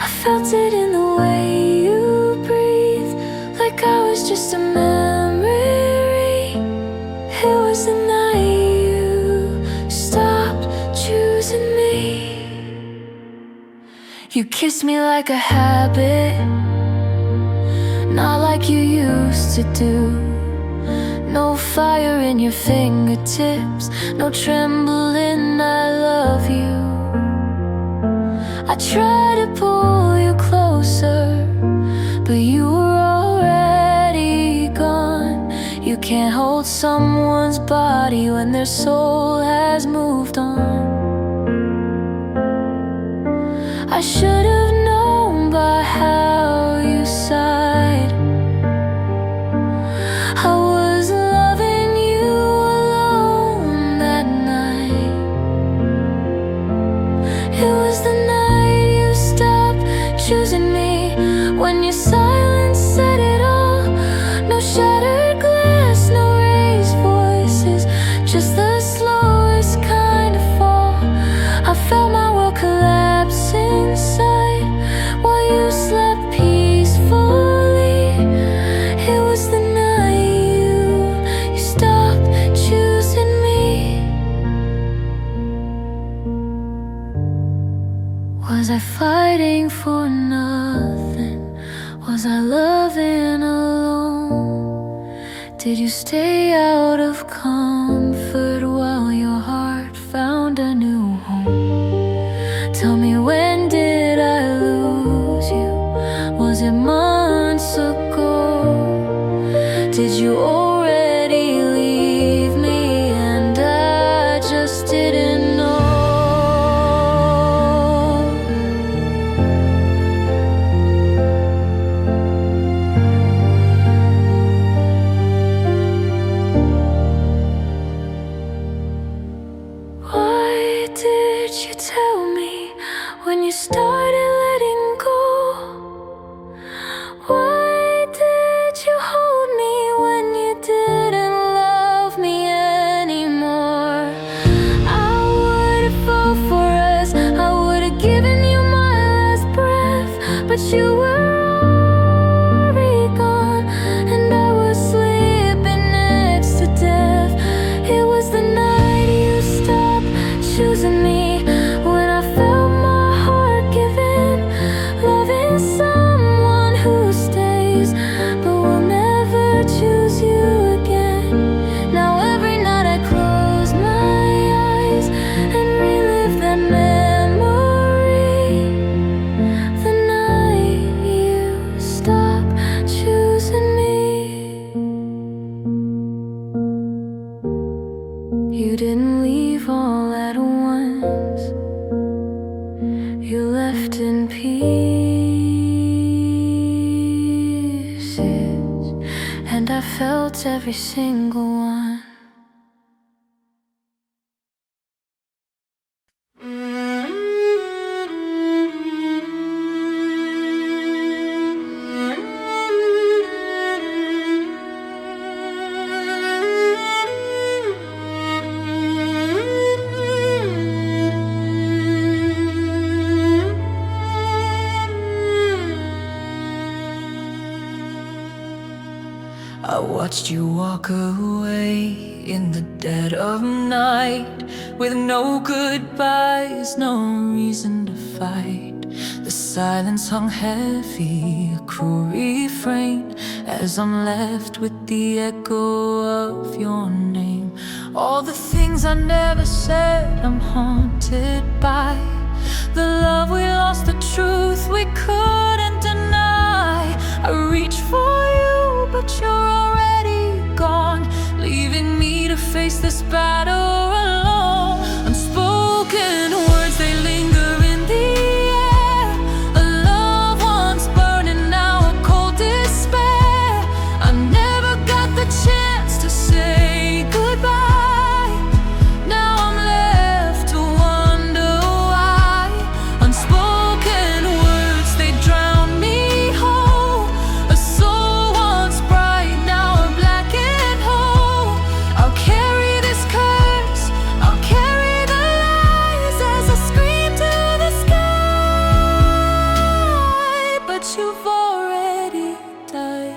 I felt it in the way you breathed, like I was just a memory. You kiss me like a habit, not like you used to do. No fire in your fingertips, no trembling, I love you. I try to pull you closer, but you were already gone. You can't hold someone's body when their soul has moved on. I should have known by how you sighed. I was loving you alone that night. It was the night you stopped choosing me, when your silence said it all. No shattered glass, no raised voices, just the slowest kind of fall. I felt my world collapse inside while you slept peacefully. It was the night you stopped choosing me. Was I fighting for nothing? Was I loving alone? Did you stay out of comfort while your heart found a new home? Tell me, when did I lose you? Was it months ago? Did you already leave me and I just didn't know? Why did you tell me when you started letting go? Why did you hold me when you didn't love me anymore? I would have fought for us, I would have given you my last breath, but you were already gone, and I was sleeping next to death. It was the night you stopped choosing me, when I felt my heart give in. Loving someone who stays, but will never choose you again. Now every night I close my eyes and relive that memory. The night you stopped choosing me. You didn't leave all at once, you left in pieces, and I felt every single one. I watched you walk away in the dead of night, with no goodbyes, no reason to fight. The silence hung heavy, a cruel refrain, as I'm left with the echo of your name. All the things I never said, I'm haunted by. The love we lost, the truth we couldn't deny. I reach for you, but you're already gone, leaving me to face this battle alone. Unspoken words, they linger in the air. A love once burning, now a cold despair. I never got the chance to say goodbye. Now I'm left to wonder why. Unspoken words, they drown me whole. A soul once bright, now a blackened hole. I'll carry this curse, I'll carry the lies as I scream to the sky. But you've already died.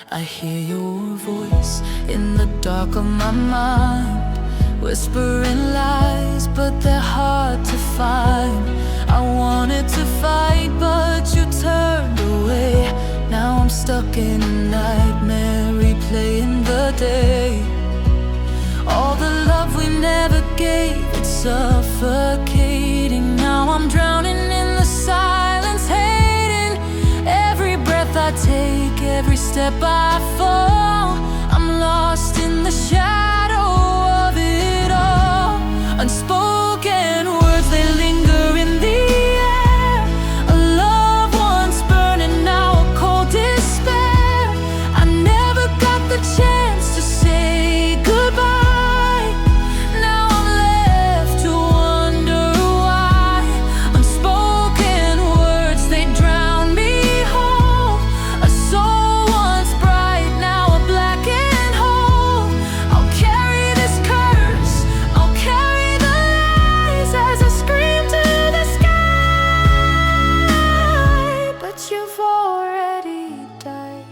I hear your voice in the dark of my mind, whispering lies, but they're hard to find. I wanted to fight, but you turned away. Now I'm stuck in a nightmare, replaying the day. All the love we never gave, it's suffocating. Now I'm drowning in the silence, hating every breath I take, every step I fall. I'm lost in the shadow of it all. Unspoken words, they linger in the air. A love once burning, now a cold despair. I never got the chance to say goodbye. Now I'm left to wonder why. Unspoken words, they drown me whole. A soul once bright, now a blackened hole. I'll carry this curse, I'll carry the lies as I scream to the sky. But you've already died.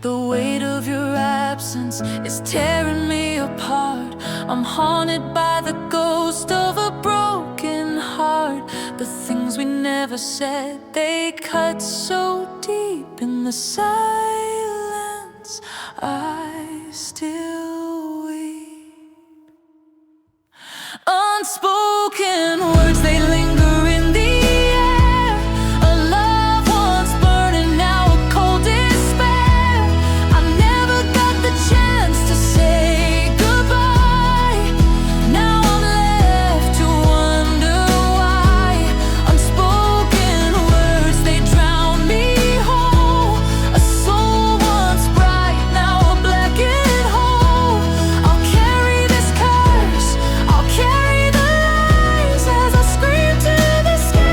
The weight of your absence is tearing me apart. I'm haunted by the ghost of a broken heart. The things we never said, they cut so deep in the silence. I still weep. Unspoken words, they linger in the air. A love once burning, now a cold despair. I never got the chance to say goodbye. Now I'm left to wonder why. Unspoken words, they drown me whole. A soul once bright, now a blackened hole. I'll carry this curse, I'll carry the lies as I scream to the sky.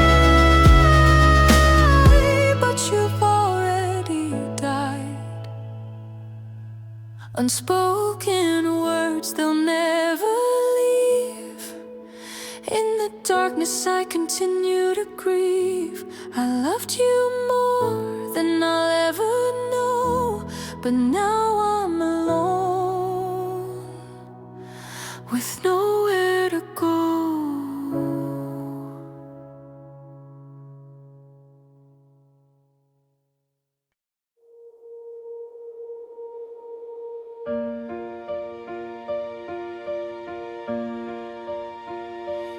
But you've already died. Unspoken words, they'll never leave. In the darkness I continue to grieve. I loved you more than I'll ever know, but now I'm alone with nowhere to go.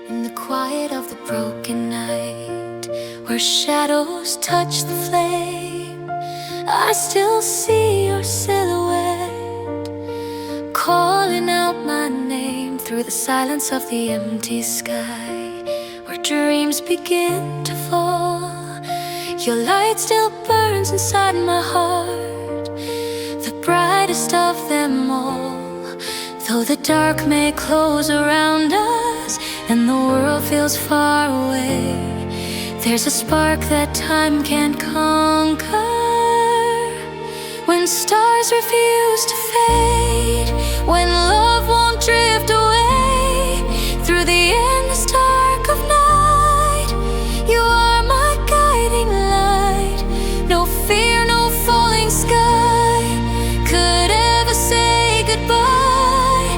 In the quiet of the broken night, where shadows touch the flame, I still see your silhouette, calling out my name through the silence of the empty sky, where dreams begin to fall. Your light still burns inside my heart, the brightest of them all. Though the dark may close around us and the world feels far away, there's a spark that time can't conquer. When stars refuse to fade, when love won't drift away, through the endless dark of night, you are my guiding light. No fear, no falling sky could ever say goodbye,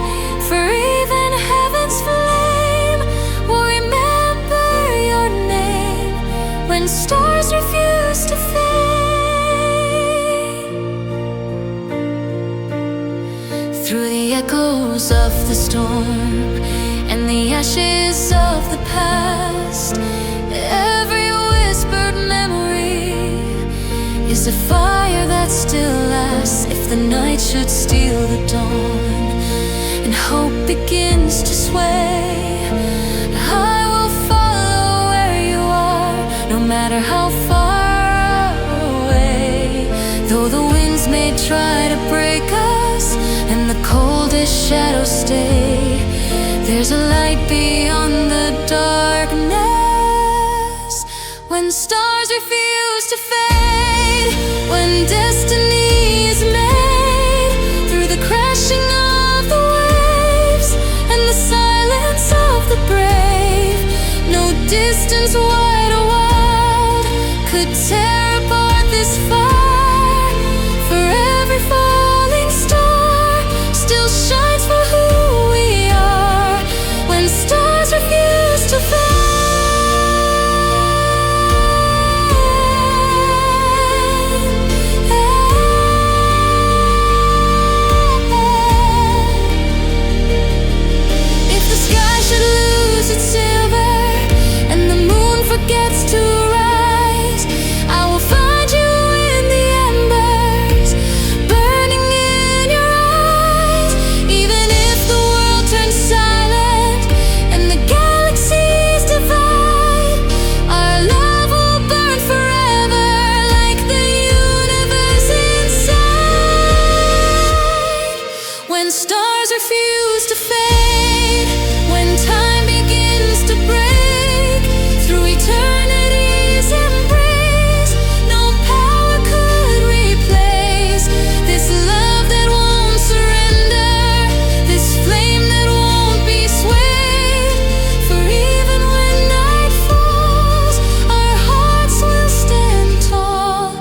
for even heaven's flame will remember your name when stars refuse to fade. Through the echoes of the storm and the ashes of the past, every whispered memory is a fire that still lasts. If the night should steal the dawn and hope begins to sway, I will follow where you are, no matter how far away. Though the winds may try to break us and the coldest shadows stay, there's a light beyond the darkness. When stars refuse to fade, when destiny is made, through the crashing of the waves and the silence of the brave, no distance wide or wild could tear apart this fire. For every falling star still shines for who we stars refuse to fade, when time begins to break through eternity's embrace, no power could replace this love that won't surrender, this flame that won't be swayed. For even when night falls, our hearts will stand tall,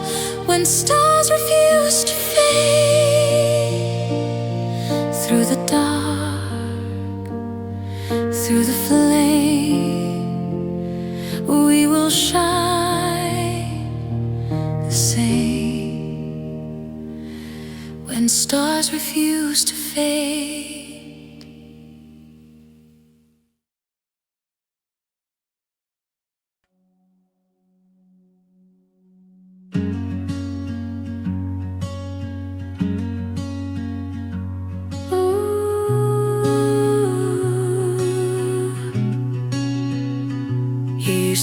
when stars refuse to fade. Through the dark, through the flame, we will shine the same, when stars refuse to fade.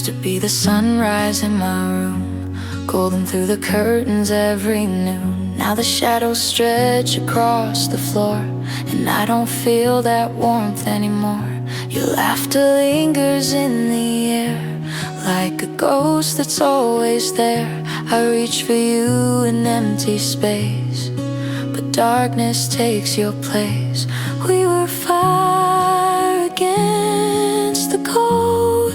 To be the sunrise in my room, golden through the curtains every noon. Now the shadows stretch across the floor, and I don't feel that warmth anymore. Your laughter lingers in the air, like a ghost that's always there. I reach for you in empty space, but darkness takes your place. We were fire against the cold,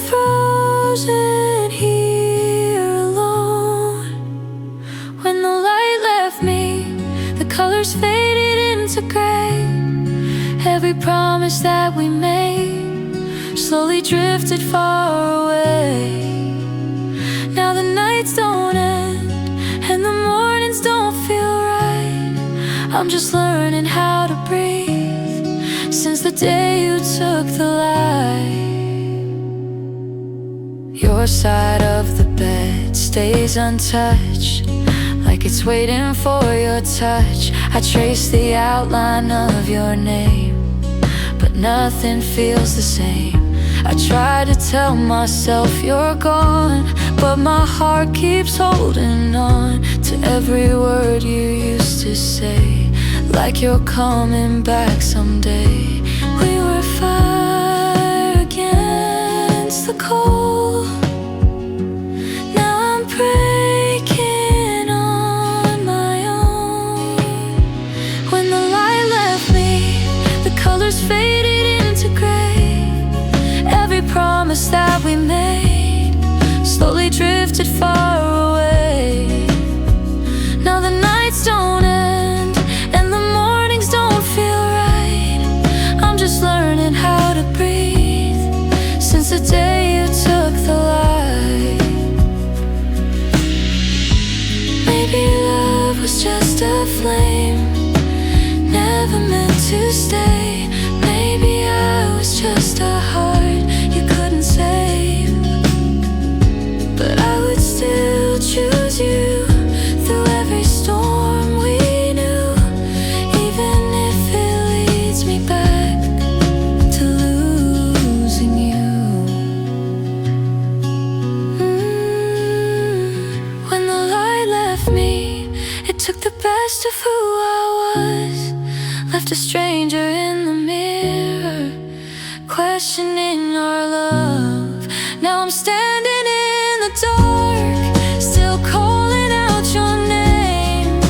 frozen here alone. When the light left me, the colors faded into gray. Every promise that we made slowly drifted far away. Now the nights don't end, and the mornings don't feel right. I'm just learning how to breathe since the day you took the light. Your side of the bed stays untouched, like it's waiting for your touch. I trace the outline of your name, but nothing feels the same. I try to tell myself you're gone, but my heart keeps holding on to every word you used to say, like you're coming back someday. We were fire against the cold, now I'm breaking on my own. When the light left me, the colors faded into gray. Every promise that we made slowly drifted far away. Now the nights don't end, and the mornings don't feel right. I'm just learning how to breathe since the day you took the light. Maybe love was just a flame, never meant to stay. Maybe I was just a heart you couldn't save, but I would still choose you through every storm we knew, even if it leads me back to losing you. When the light left me, it took the best of who I was, left a stranger in the mirror, questioning our love. Now I'm standing in the dark, still calling out your name.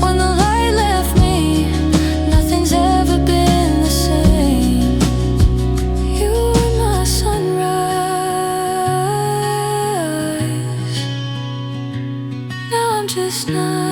When the light left me, nothing's ever been the same. You were my sunrise, now I'm just night.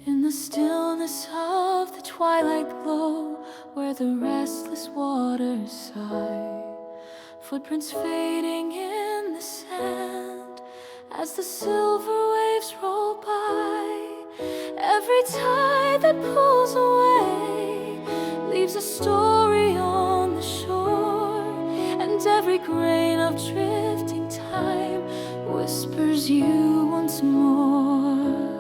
In the stillness of the twilight glow where the restless waters sigh, footprints fading in the sand as the silver waves roll by. Every tide that pulls away leaves a story on the shore, and every grain of drifting time whispers you once more.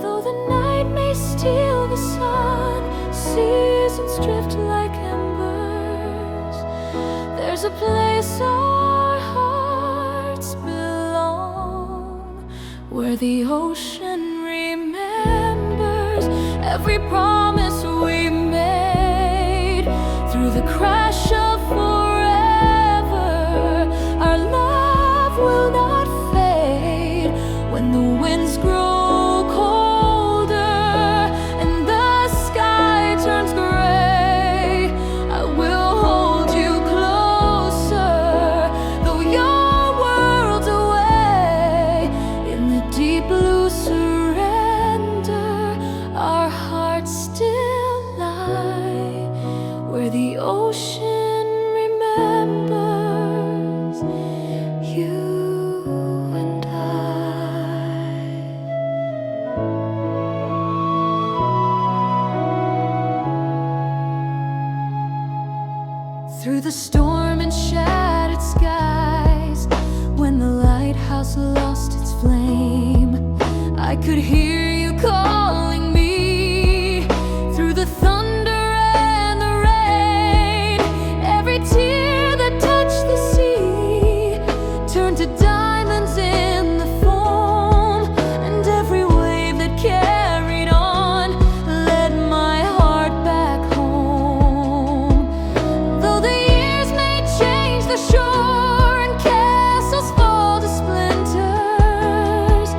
Though the night may steal the sun, seasons drift like embers, there's a place our hearts belong, where the ocean remembers every promise we made. Through the crash of forever, our love will not fade. When the winds grow colder and the sky turns gray, I will hold you closer, though you're worlds away. In the deep blue surrender, our hearts still lie, where the ocean remembers you and I. Through the storm and shattered skies, when the lighthouse lost its flame, I could hear you calling me. Through the thunder and the rain, every tear that touched the sea turned to diamonds in the foam, and every wave that carried on led my heart back home. Though the years may change the shore and castles fall to splinters,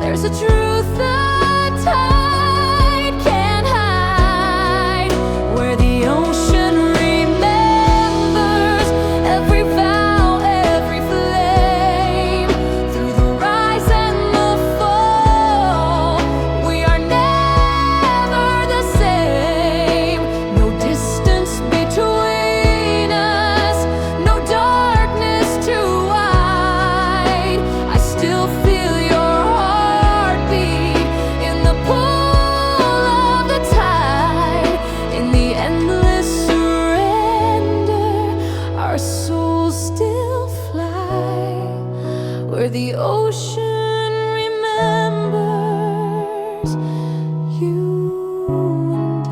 there's a truth the tide can't hide, where the ocean remembers every vow, every flame. Through the rise and the fall, we are never the same. No distance between us, no darkness too wide. I still feel your heartbeat in the pull of the tide. In the endless surrender, our souls still fly, where the ocean remembers you and I.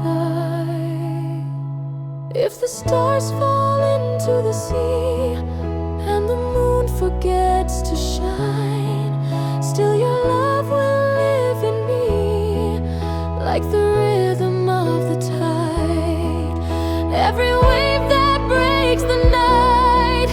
If the stars fall into the sea and the moon forgets to shine, still your love will live in me, like the rhythm of the tide. Every wave that breaks the night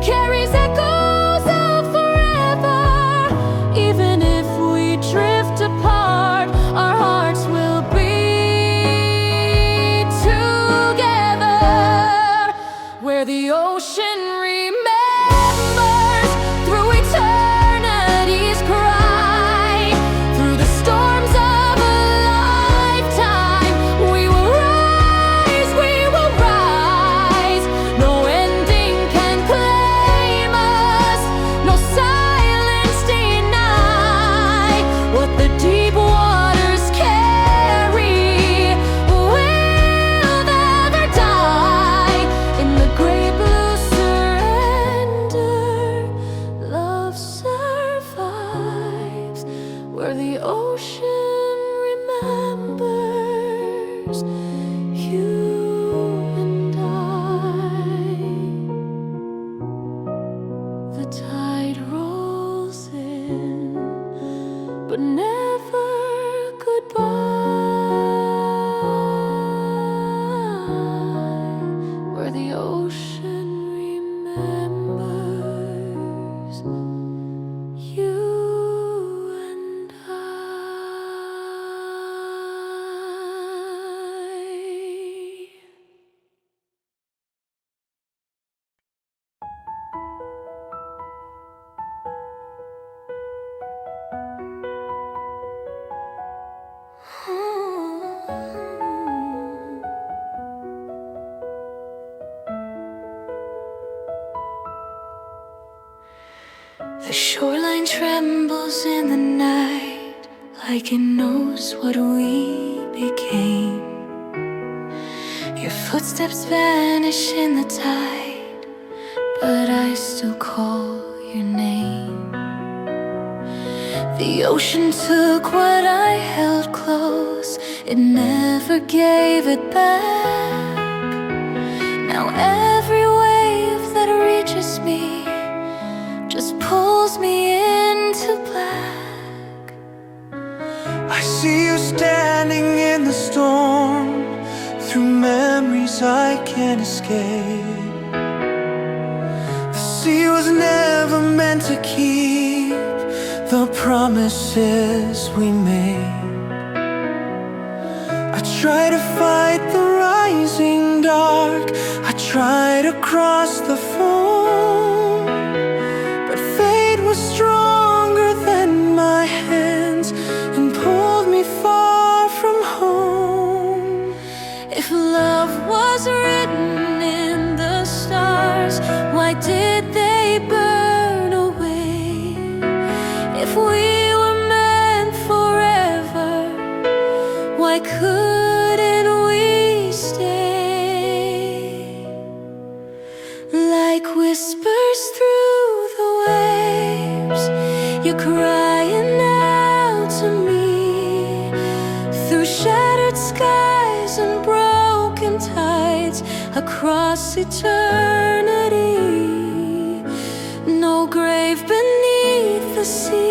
carries echoes of forever. Even if we drift apart, our hearts will beat together, where the ocean remembers through eternity's cry. Through the storms of a lifetime, we will rise, we will rise. shoreline trembles in the night, like it knows what we became. Your footsteps vanish in the tide, but I still call your name. The ocean took what I held close, it never gave it back. Now every wave that reaches me just pulls me into black. I see you standing in the storm, through memories I can't escape. The sea was never meant to keep the promises we made. I try to fight the rising dark, I try to cross the foam, but fate was stronger than my hands and pulled me far from home. If love was written in the stars, why did they burn away? If we were meant forever, why couldn't we stay? Like whispers through the waves, you're crying out to me. Through shattered skies and broken tides, across eternity. No grave beneath the sea,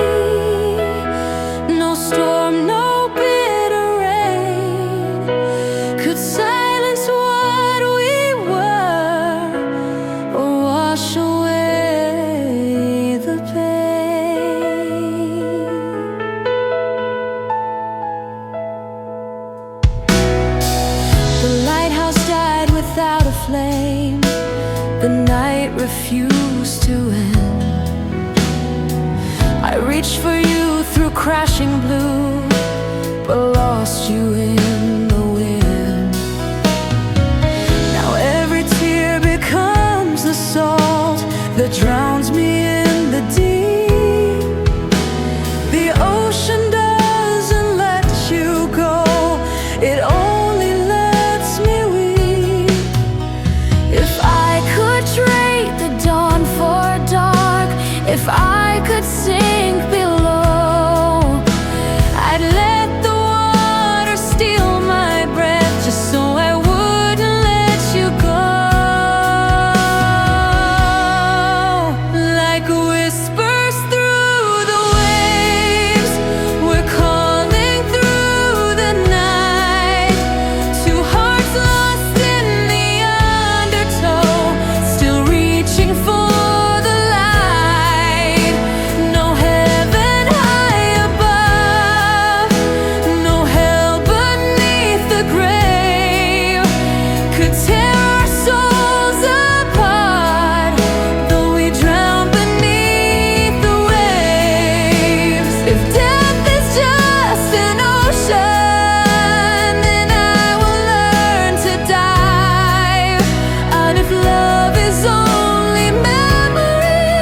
no storm, no bitter rain could silence what we were or wash away the pain. The lighthouse died without a flame, the night refused to end. I reached for you through crashing blue, but lost you in the wind. Now every tear becomes the salt that drowns me in the deep. The ocean doesn't let you go, it only lets me weep. If I could trade the dawn for dark, if I could sink below, I'd let the water steal my breath just so I wouldn't let you go. Like whispers through the waves, we're calling through the night. Two hearts lost in the undertow, still reaching for the light. No heaven high above, no hell beneath the grave could tear our souls apart, though we drown beneath the waves. If death is just an ocean, then I will learn to dive. And if love is only memory,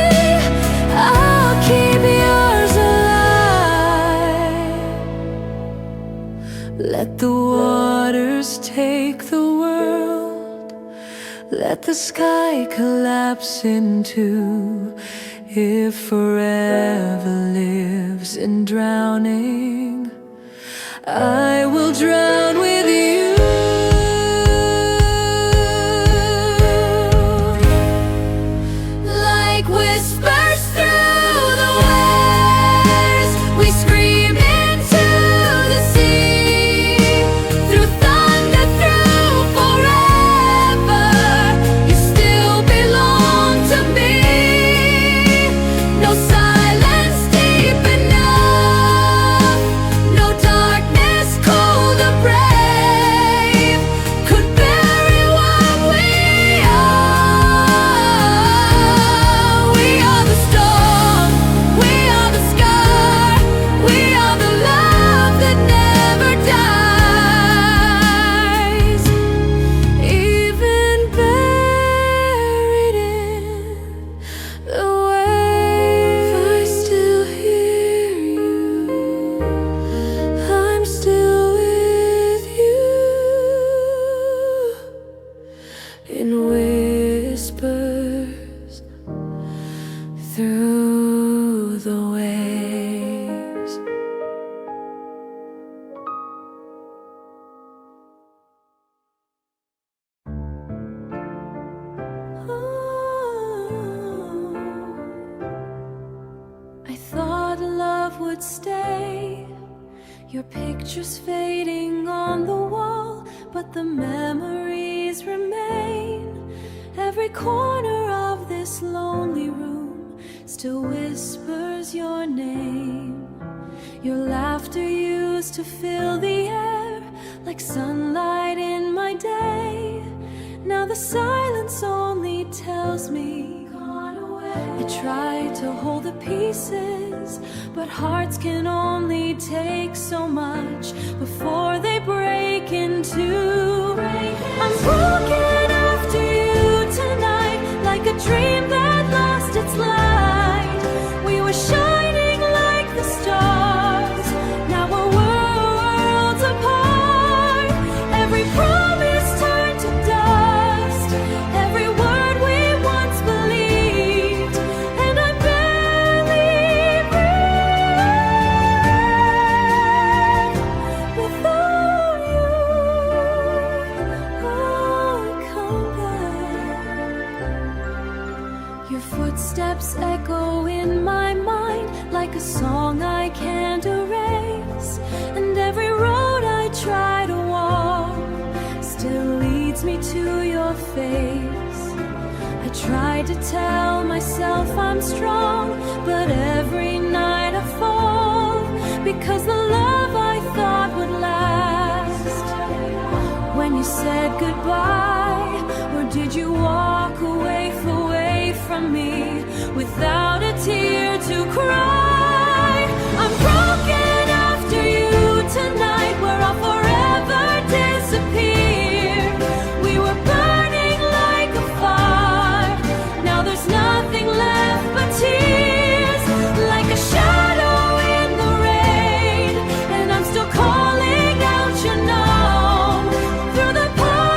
I'll keep yours alive. Let the waters take the world, let the sky collapse into, if forever lives in drowning, I will drown with you. Like whispers through the waves, we scream into the sea. Through thunder, through forever, you still belong to me. No silence deep enough, no darkness cold or brave Your picture's fading on the wall, but the memories remain. Every corner of this lonely room still whispers your name. Your laughter used to fill the air like sunlight in my day. Now the silence only tells me gone away. I try to hold the pieces, but hearts can only take so much before they break in two. I'm broken after you tonight, like a dream that lost its light. We were shining like the stars, now we're worlds apart. Every promise turned to dust, every word we once believed, and I barely breathe. Without you, I come back. Your footsteps echo in my mind like a song I can't erase, and every road I try to walk still leads me to your face. I tried to tell myself I'm strong, but every night I fall, because the love I thought would last. When you said goodbye, or did you walk away from me without a tear to cry? I'm broken after you tonight, where I'll forever disappear. We were burning like a fire, now there's nothing left but tears, like a shadow in the rain, and I'm still calling out your name through the pine.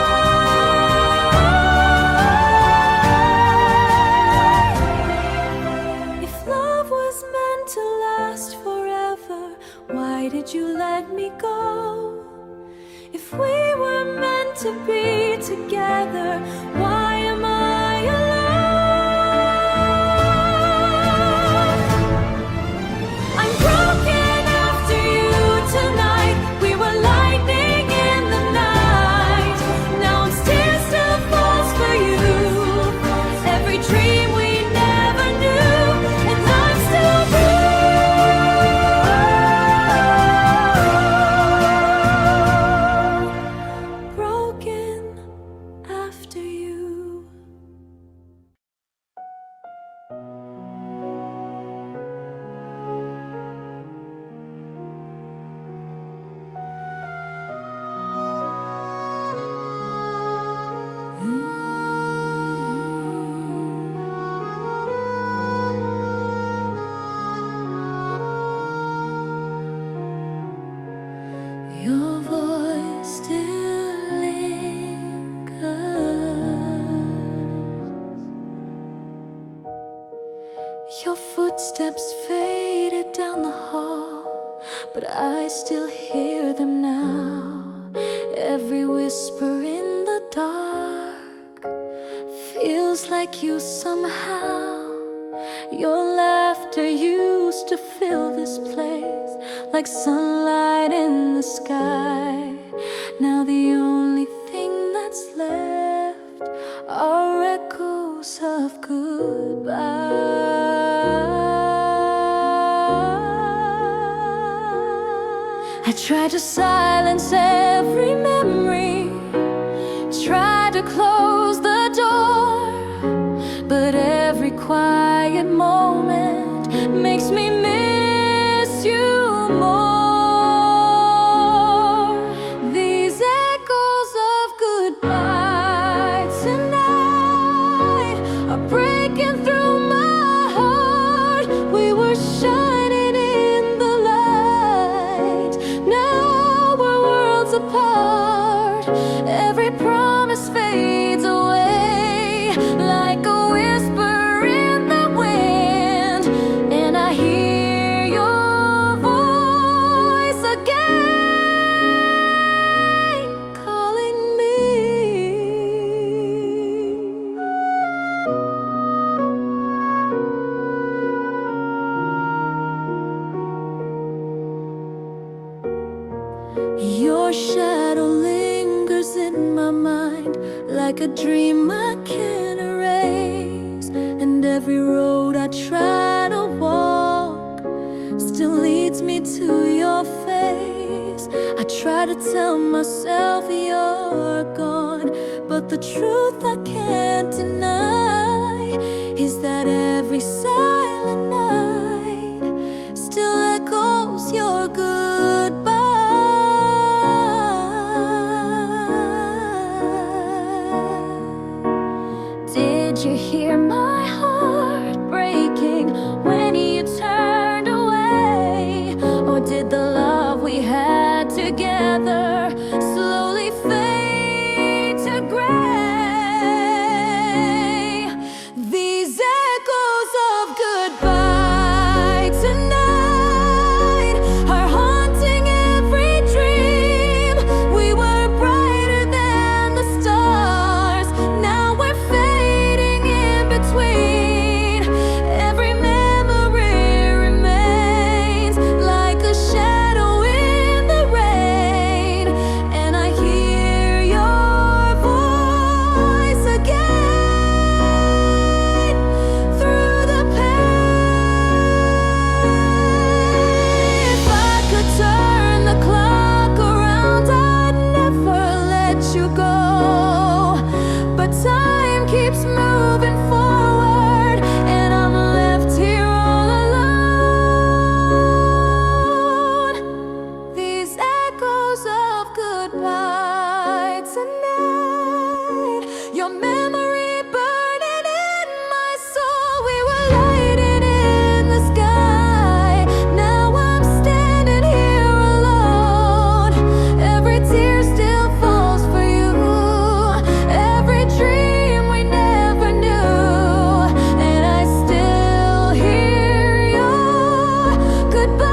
If love was meant to last forever, why did you let me go? If we were meant to be together, why am I alone? I'm broken after you tonight. We were lightning in the night. Now I'm still falls for you. Every dream we never knew, and I'm still broken after you. Your voice still lingers. Your footsteps faded down the hall, but I still hear them now. Every whisper in the dark feels like you somehow. Your laughter used to fill this place like sunlight in the sky. Now the only thing that's left are echoes of goodbye. I tried to silence every memory, tried to close the door, but every quiet moment makes me miss you more. These echoes of goodbye tonight are breaking through my heart. We were shining in the light, now we're worlds apart. Every promise fades away like a whisper in the wind, and I hear your voice again calling me. lives in my mind like a dream I can't erase. And every road I try to walk still leads me to your face. I try to tell myself you're gone, but the truth I can't deny is that every silent night still echoes your goodbye. Did you hear my heart breaking when you turned away? Or did the love we had together slowly fade to gray? These echoes of goodbye tonight are haunting every dream. We were brighter than the stars, now we're fading in between. Every memory remains like a shadow in the rain, and I hear your voice again through the pain. If I could turn the clock around, I'd never let you go. But time keeps moving forward, and I'm left here all alone. These echoes of goodbye tonight, your memory burning in my soul. We were lighting in the sky, now I'm standing here alone. Every tear still falls for you, every dream we never knew, and I still hear your goodbye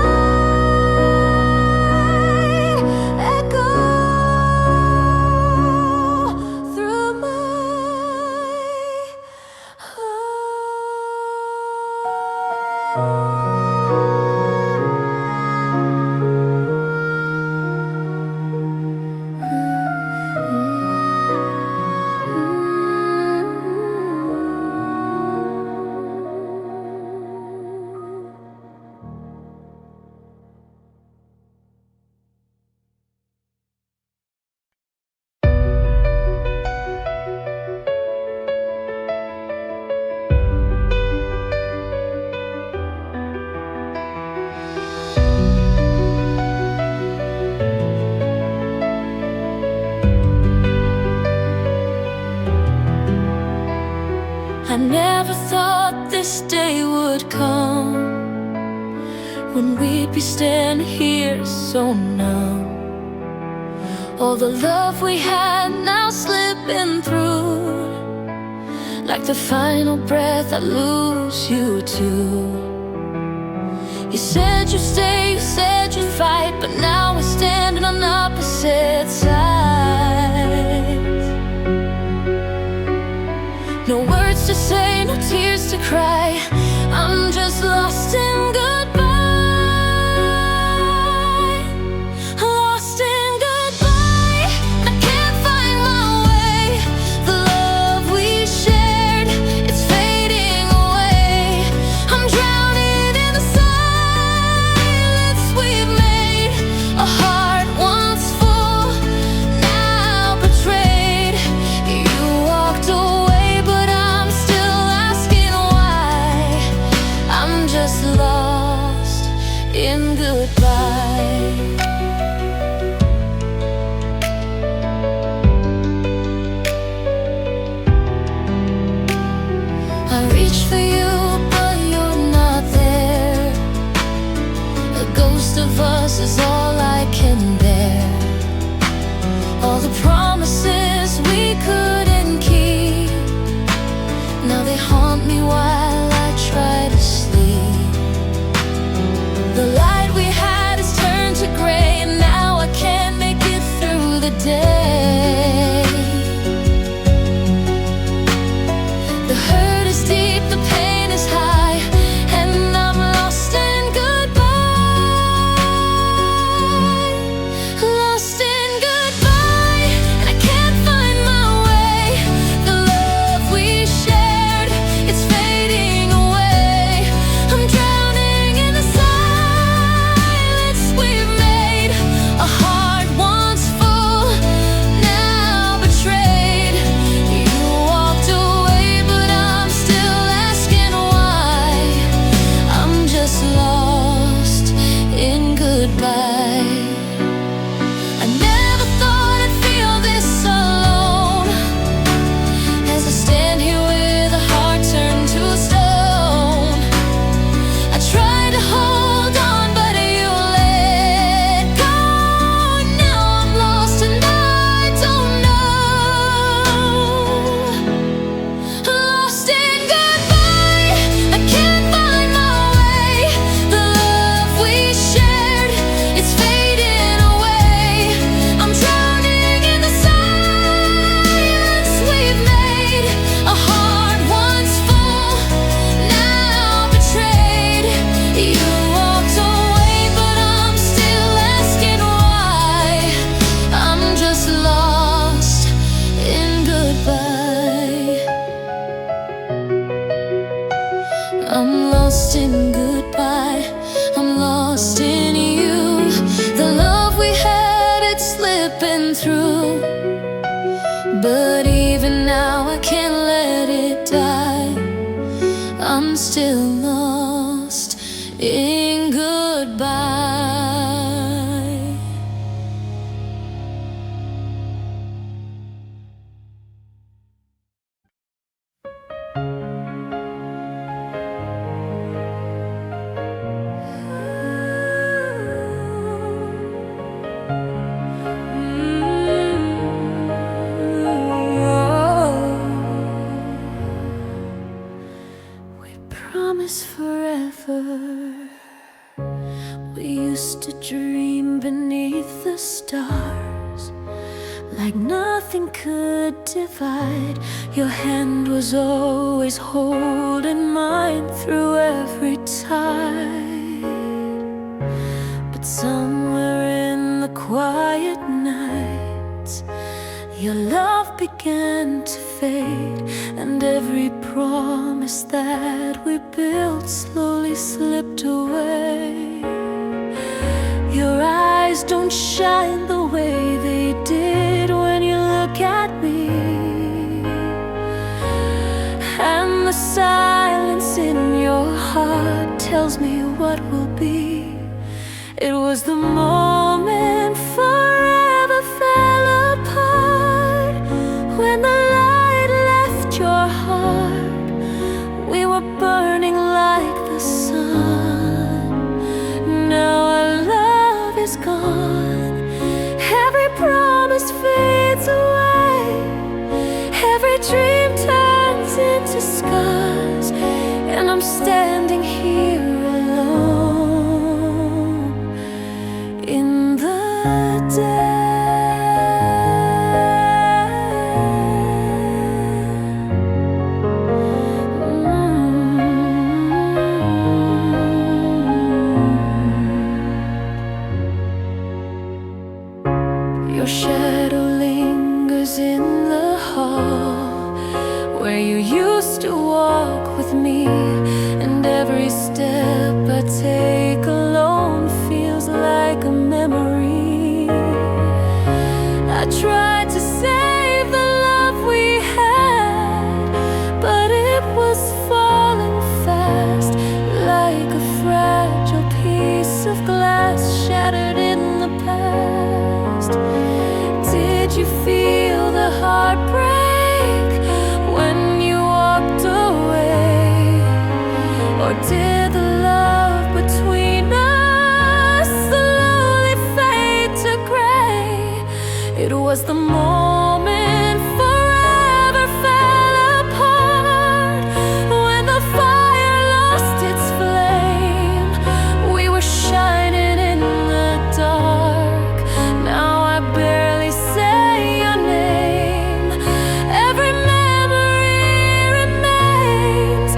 echo through my I never thought this day would come, when we'd be standing here so numb. All the love we had now slipping through, like the final breath I lose you to. You said you'd stay, you said you'd fight, but now we're standing on opposite sides. No words to say, no tears to cry, I'm just lost in goodbye. Lost in goodbye. I can't find my way. The love we shared, it's fading away. I'm drowning in the silence we've made. A heart once full, now betrayed. You walked away, but I'm still asking why. I'm just lost in goodbye. I reach for you, but you're not there. A ghost of us is all I can bear. All the promises we couldn't keep, now they haunt me while I try to sleep. The light we had has turned to gray, and now I can't make it through the day. The hurt is deep, the pain is high, and I'm lost in goodbye. But even now I can't let it die. I'm still lost in goodbye. Promise forever. We used to dream beneath the stars, like nothing could divide. Your hand was always holding mine through every tide. But somewhere in the quiet nights, your love began to fade, and every promise that we built slowly slipped away. Your eyes don't shine the way they did when you look at me, and the silence in your heart tells me what will be. It was the moment forever fell apart, when the light left your heart. We were burning like the sun. Now our love is gone. Every promise fades away. Every dream turns into scars, and I'm standing here alone in the dark. Your shadow lingers in the hall where you used to walk with me, and every step I take alone feels like a memory. I tried to save the love we had, but it was falling fast, like a fragile piece of glass shattered in the past. Did you feel the heartbreak when you walked away? Or did the love between us slowly fade to gray? It was the moment forever fell apart, when the fire lost its flame. We were shining in the dark. Now I barely say your name. Every memory remains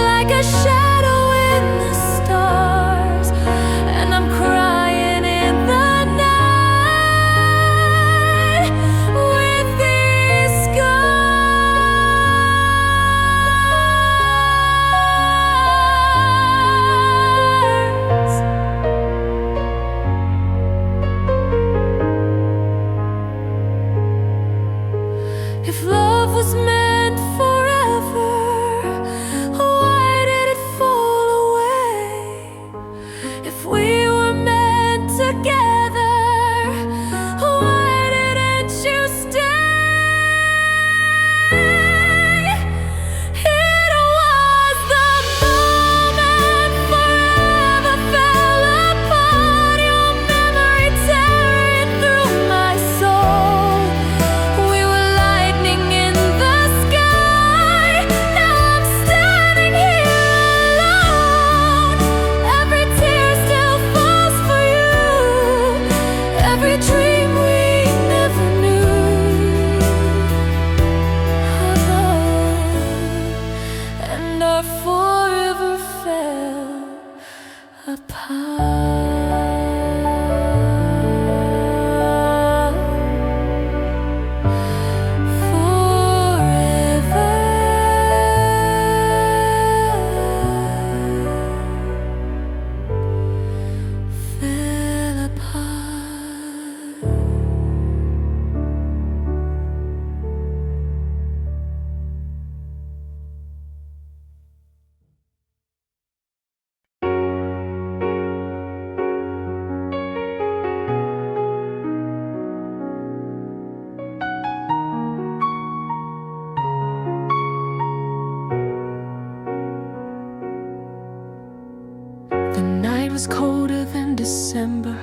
like a shadow in the stars, and I'm crying in the night with these scars. If love was meant forever, why did it fall away? If we were meant together, why didn't you stay? It was the moment forever fell apart, your memory tearing through my soul. We were lightning in the is colder than December,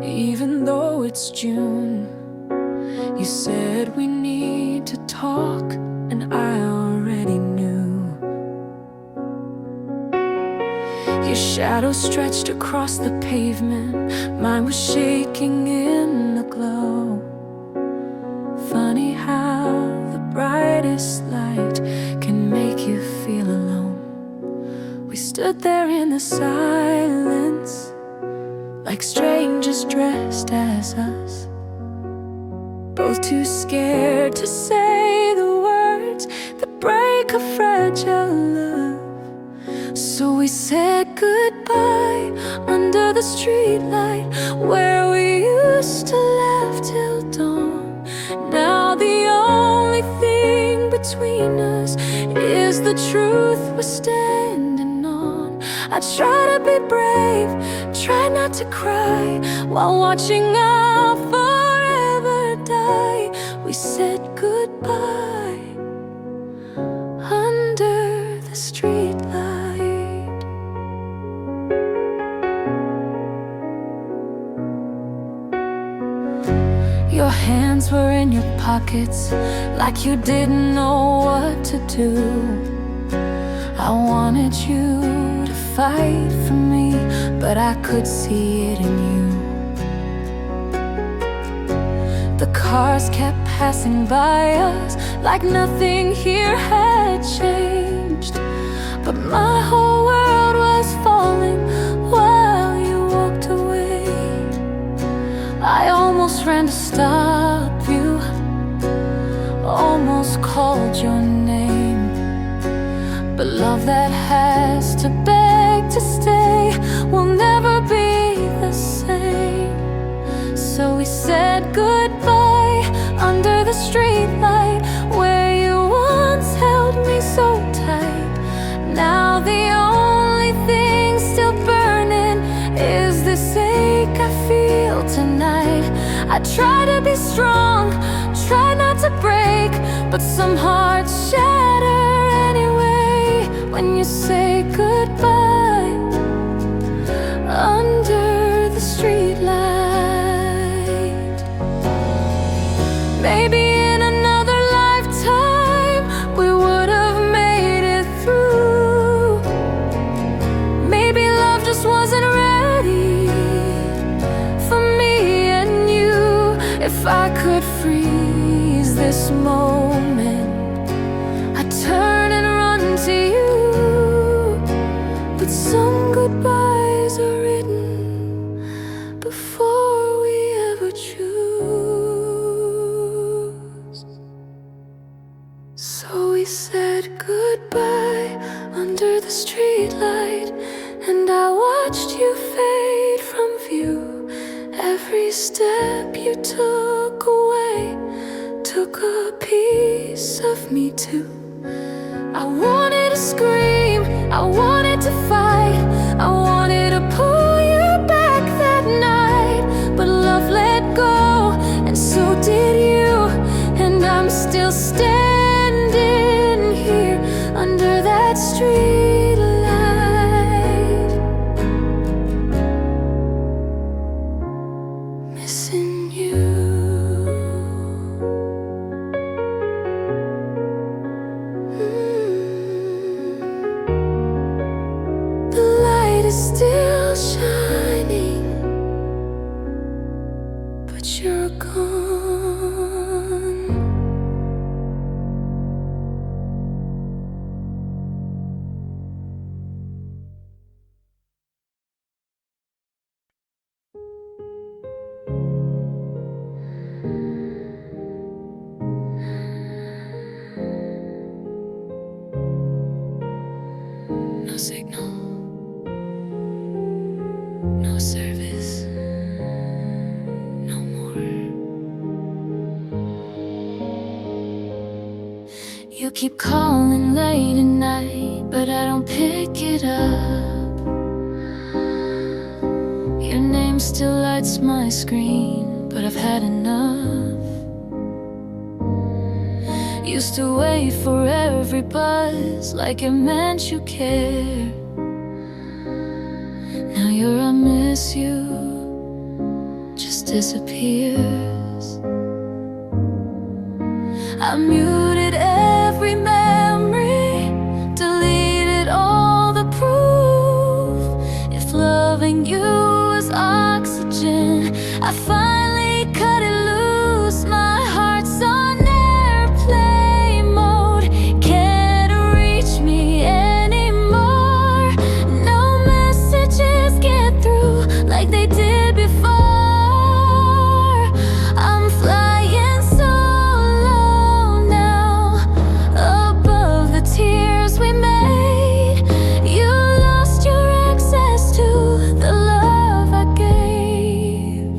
even though it's June. You said we need to talk, and I already knew. Your shadow stretched across the pavement, mine was shaking in the glow. Funny how the brightest light can make you feel alone. We stood there in the silence, like strangers dressed as us, both too scared to say the words that break a fragile love. So we said goodbye under the streetlight where we used to laugh till dawn. Now the only thing between us is the truth we're standing on. I try to be brave, try not to cry, while watching our forever die. We said goodbye under the streetlight. Your hands were in your pockets, like you didn't know what to do. I wanted you to fight for me, but I could see it in you. The cars kept passing by us, like nothing here had changed. But my whole world was falling while you walked away. I almost ran to stop you, almost called your name. But love that has to beg to stay will never be the same. So we said goodbye under the streetlight where you once held me so tight. Now the only thing still burning is this ache I feel tonight. I try to be strong, try not to break, but some hearts shatter anyway when you say goodbye under the streetlight. Maybe in another lifetime we would have made it through. Maybe love just wasn't ready for me and you. If I could freeze this moment, I'd turn and run to you. But some goodbyes are written before we ever choose. So we said goodbye under the streetlight, and I watched you fade from view. Every step you took away took a piece of me too. I wanted to scream, I wanted to fight, I wanted to pull you back that night. But love let go, and so did you. And I'm still standing here under that street light, missing you. The light is still shining, but you're gone. No signal, no service, no more. You keep calling late at night, but I don't pick it up. Your name still lights my screen, but I've had enough. Used to wait for every buzz like it meant you care. hear I miss you just disappears. I muted every memory, deleted all the proof. If loving you was oxygen, I finally cut it loose. My heart's on airplane mode, can't reach me anymore. No messages get through like they did before. I'm flying solo now, above the tears we made. You lost your access to the love I gave.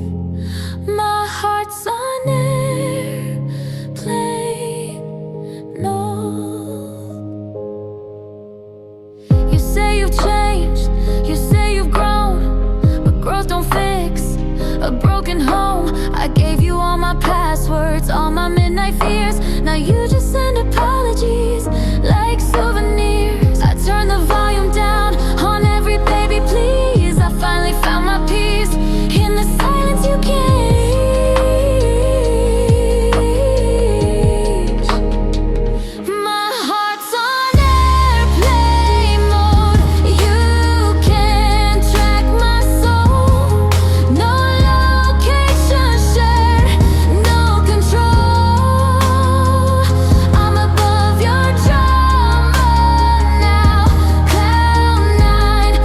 My heart's on airplane mode. You say you've changed, you say you've grown, but growth don't fix a broken home. I gave you all my passwords, all my midnight fears. Now you just send apologies like souvenirs. I turn the volume down on every baby please. I finally found my peace in the silence you cage. My heart's on airplane mode. You can't track my soul. No location shared, no control. I'm above your drama now. Cloud nine,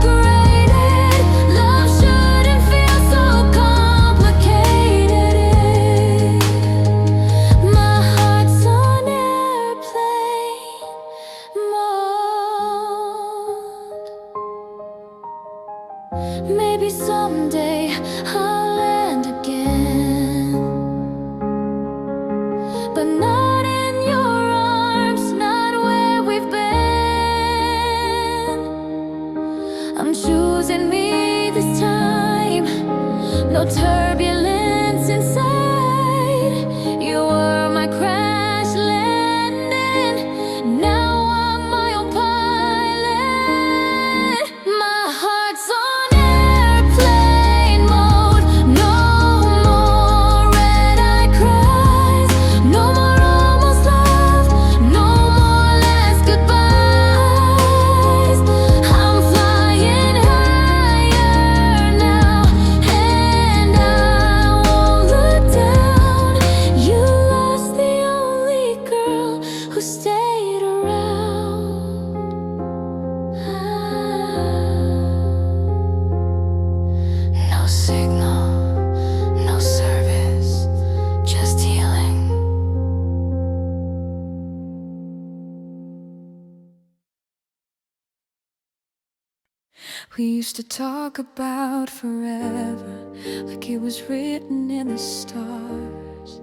upgraded. Love shouldn't feel so complicated. My heart's on airplane mode. Maybe someday I'll land again, but not in your arms, not where we've been. I'm choosing me this time, no turbulence inside. You were my crash landing, now I'm my own pilot. My heart's on airplane mode. No more red-eye cries, no more almost love, no more last goodbyes. I'm flying higher now, and I won't look down. You lost the only girl who stayed around. No signal, no service, just healing. We used to talk about forever like it was written in the stars,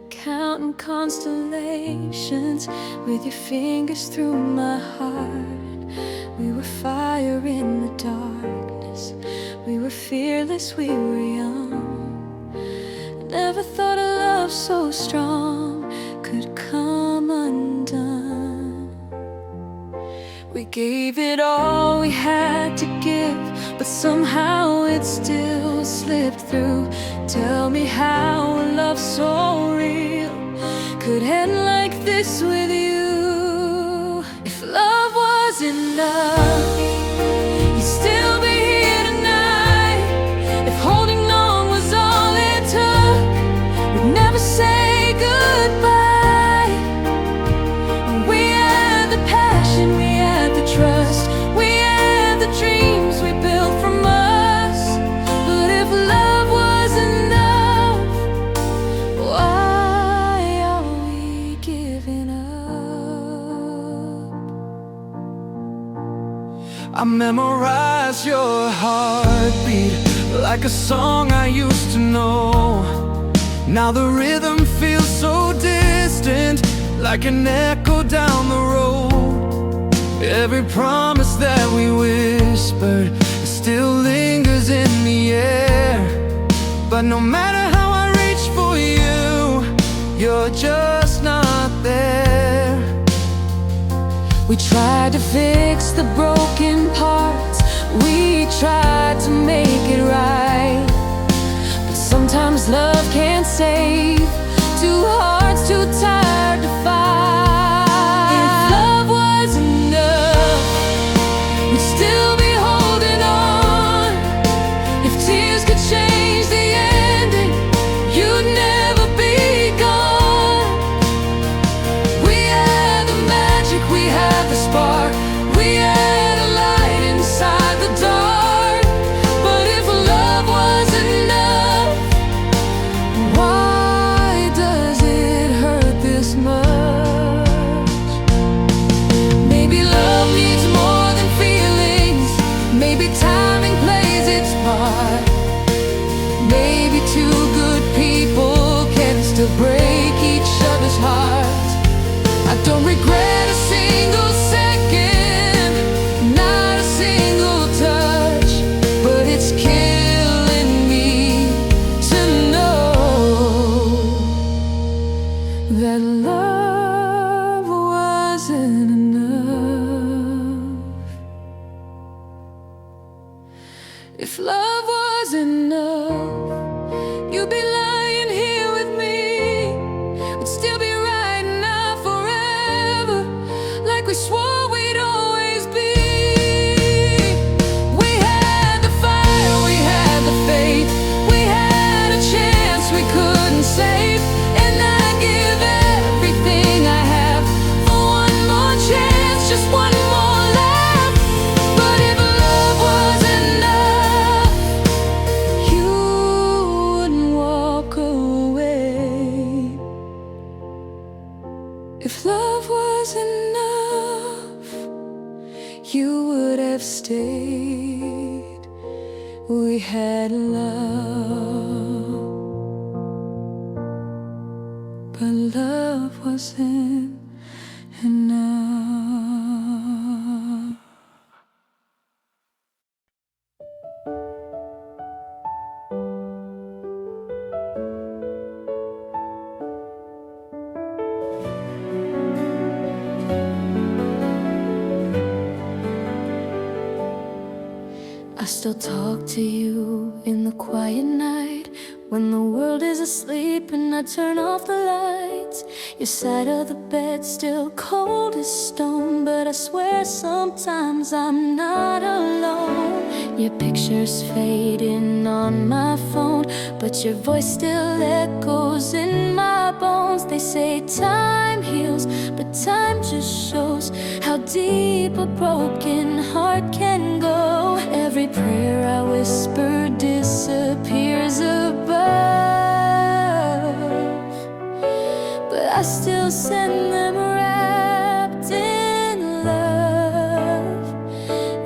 counting constellations with your fingers through my heart. We were fire in the darkness, we were fearless, we were young. Never thought a love so strong could come undone. We gave it all we had to give, but somehow it still slipped through. Tell me how a love so real could end like this with you. If love was enough, you'd still be here tonight. If holding on was all it took, we'd never say goodbye. We had the passion, we had the trust, we had the dreams we built from us. But if love was enough, why are we giving up? I memorize your heartbeat like a song I used to know. Now the rhythm feels so distant, like an echo down the road. Every promise that we whispered still lingers in the air. But no matter how I reach for you, you're just not there. We tried to fix the broken parts We tried to make it right, but sometimes love can't save. Two hearts too tired to fight. If love was enough, we'd still be holding on. If tears could change the ending, you'd never be gone. We had the magic, we had the spark, we had a light inside the dark. But if love was enough, why does it hurt this much? Maybe love needs more than feelings. Maybe timing plays its part. Maybe two good people can still break each other's hearts. I don't regret a single second, not a single touch, but it's killing me to know that love wasn't enough. If love was enough, you'd be lying here with me. We'd still be riding out forever, like we swore we'd always be. We had the fire, we had the faith, we had a chance we couldn't save. And I'd give everything I have for one more chance, just one more laugh. But if love was enough, you wouldn't walk away. If love was enough, you would have stayed. We had love, but love wasn't enough. I still talk to you in the quiet night, when the world is asleep and I turn off the lights. Your side of the bed still cold as stone, but I swear sometimes I'm not alone. Your picture's fading on my phone, but your voice still echoes in my bones. They say time heals, but time just shows how deep a broken heart can go. Every prayer I whisper disappears above, but I still send them wrapped in love.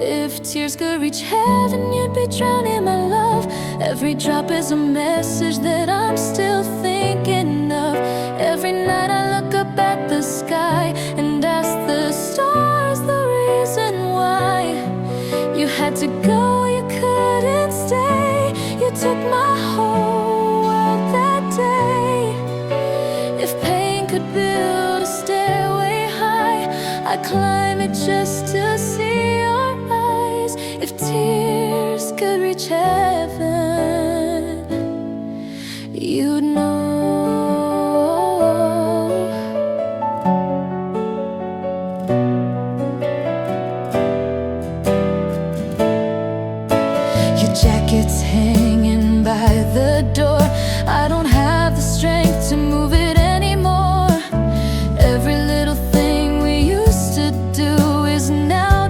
If tears could reach heaven, you'd be drowning my love. Every drop is a message that I'm still thinking of. Every night I look up at the sky and ask the stars the reason why you had to go, you couldn't stay. You took my whole world that day. If pain could build a stairway high, I'd climb it just to see your eyes. If tears could reach heaven, you'd know. Your jacket's hanging by the door. I don't have the strength to move it anymore. Every little thing we used to do is now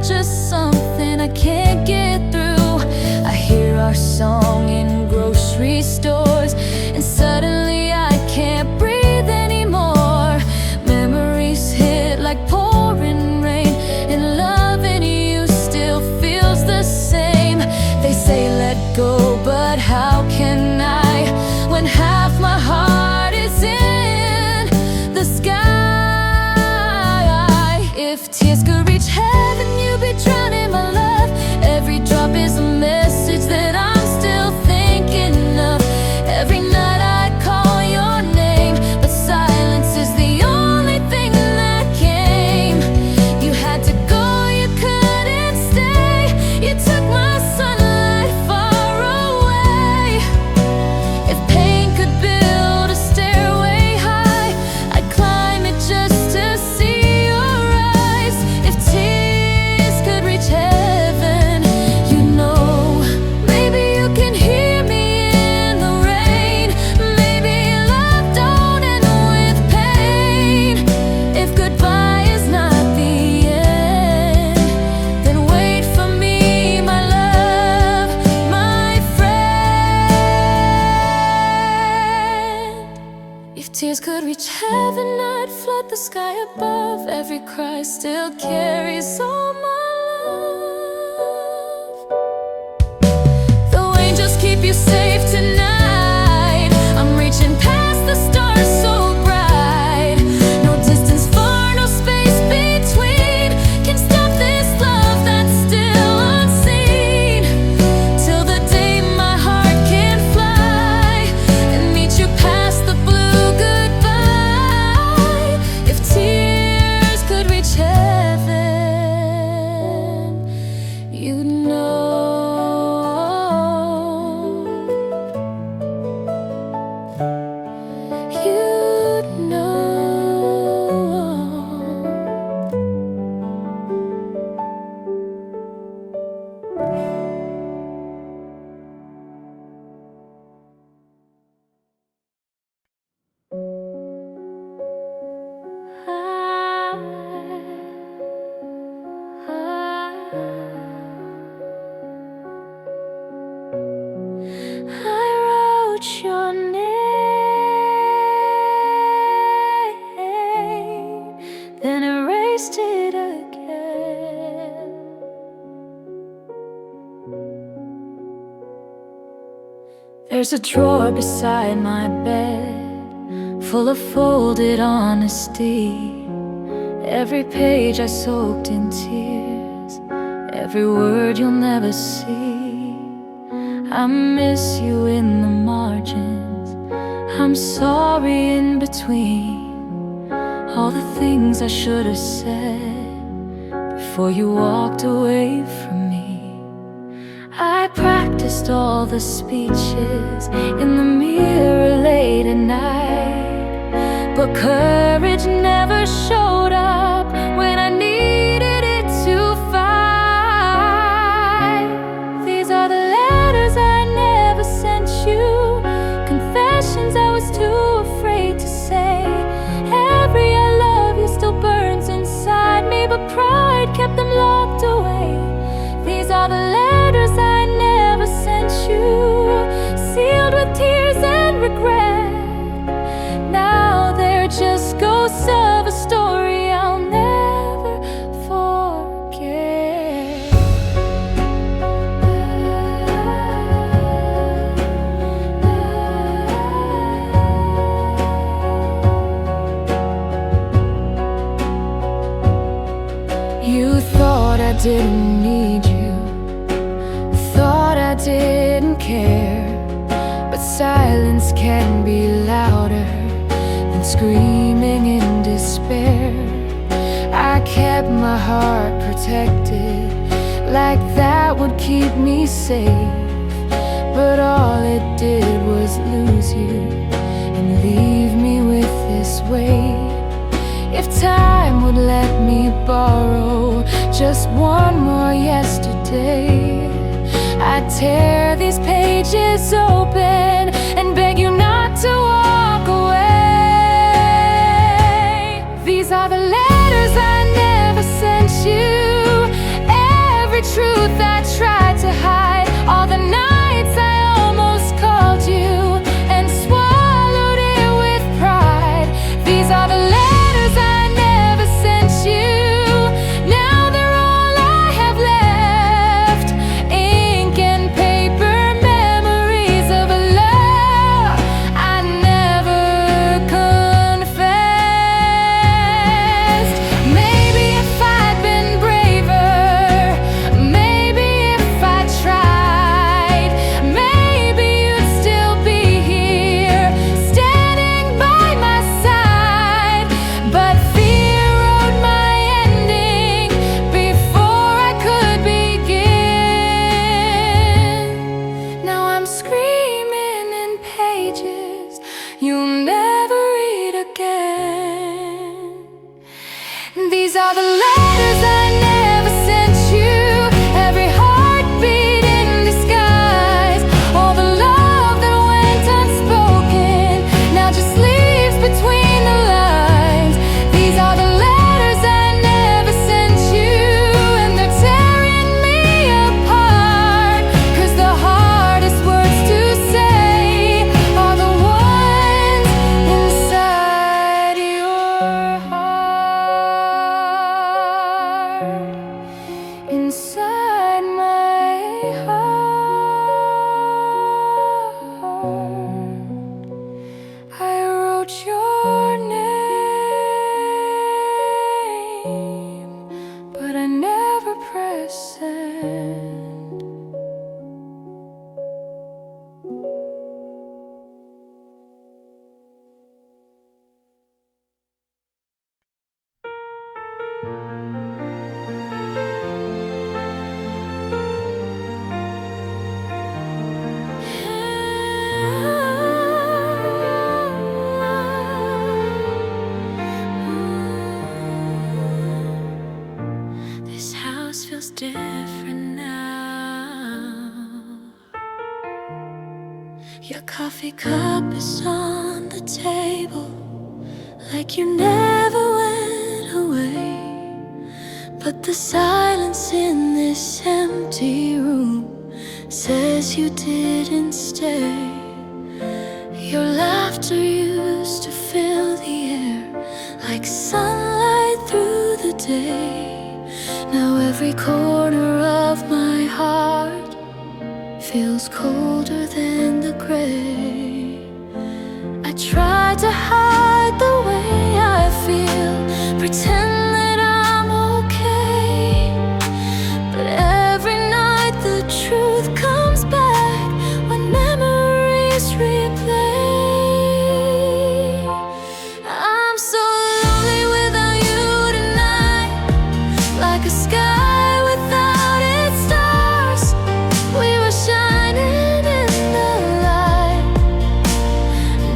heaven, I'd flood the sky above. Every cry still carries all my love. Though angels keep you safe tonight, I'm reaching past the stars so bright. No distance far, no space between can stop this love that's still unseen. Till the day my heart can fly and meet you past the blue goodbye. If tears could reach heaven, you'd know. You'd know. I wrote your name, then erased it again. There's a drawer beside my bed, full of folded honesty. Every page I soaked in tears, every word you'll never see. I miss you in the margins, I'm sorry in between. All the things I should have said before you walked away from me. I practiced all the speeches in the mirror late at night, but courage never showed up when I needed it to fight. These are the letters I never sent you, confessions I was too afraid to say. Every I love you still burns inside me, but pride kept them locked away. These are the letters I never sent you, sealed with tears and regret. Now they're just ghosts of a story I'll never forget. You thought I didn't need you, thought I didn't care, but silence can be louder than screaming in despair. I kept my heart protected, like that would keep me safe, but all it did was lose you and leave me with this weight. If time would let me borrow just one more yesterday, I'd tear these pages open and beg you not to walk away. These are the letters I never sent you, every truth I tried to hide, all the nights I almost called you and swallowed it with pride. These are the letters I never sent you, now they're all I have left, ink and paper, memories of a love I never confessed. Maybe if I'd been braver, maybe if I tried, maybe you'd still be here, standing by my side. But fear wrote my ending before I could begin. Now I'm screaming in pages you'll never read again. These are the letters I never sent you, every heartbeat in disguise, all the love that went unspoken now just leaves between the lines. These are the letters I never sent you, and they're tearing me apart, 'cause the hardest words to say are the ones inside you. different now. Your coffee cup is on the table, like you never went away. But the silence in this empty room says you didn't stay. Your laughter used to fill the air like sunlight through the day. Now every corner of my heart feels colder than the gray. I try to hide the way I feel, pretend that I'm okay. But every night the truth comes back when memories replay. I'm so lonely without you tonight, like a sky without its stars. We were shining in the light,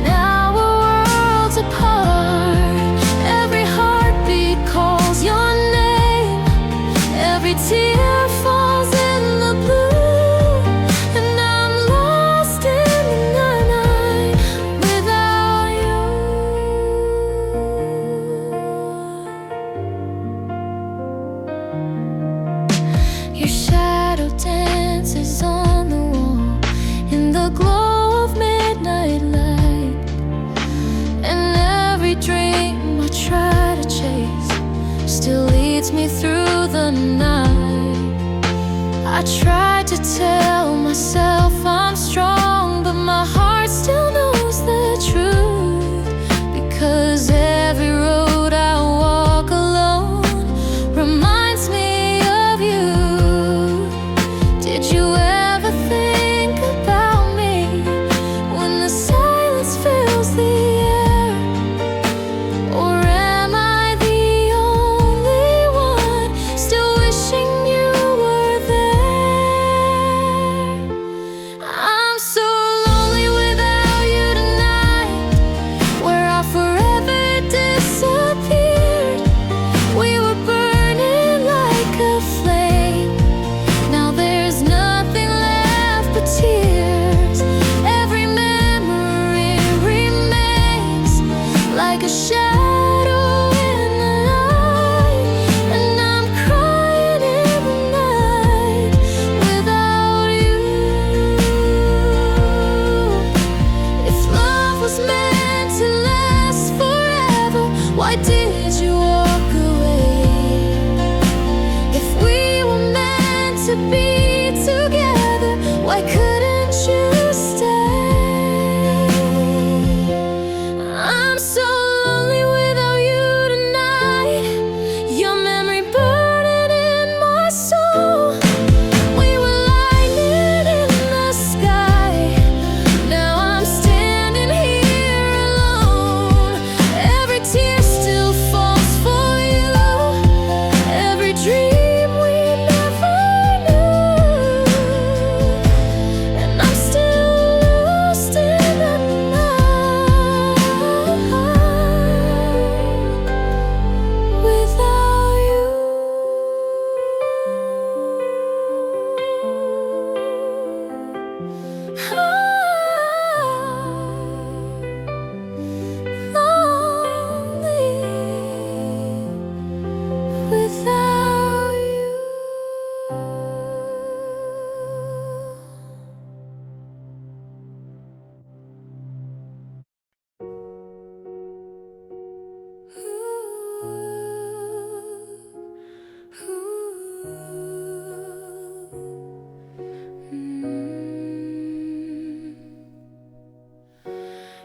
now we're worlds apart. Every heartbeat calls your name, every tear falls in the blue, and I'm lost in the night without you. Your shadow dances on the wall in the glow of midnight light, and every dream I try to chase still leads me through the night. I try to tell myself I'm strong, but my heart still knows the truth. Because every road I walk alone reminds me of you. Did you ever think about me when the silence fills the air? Or am I the only one still wishing you were there? I'm so lonely without you tonight, where I forever disappeared. We were burning like a flame, now there's nothing left but tears. Every memory remains like a shadow in the night, and I'm crying in the night without you. If love was meant to last forever, why did you walk away? If we were meant to be together, why couldn't you stay? I'm so lonely without you tonight, your memory burning in my soul. We were lightning in the sky, now I'm standing here alone. Every tear still falls for you, every dream we never knew, and I'm still lost in the night without you. Lonely without you.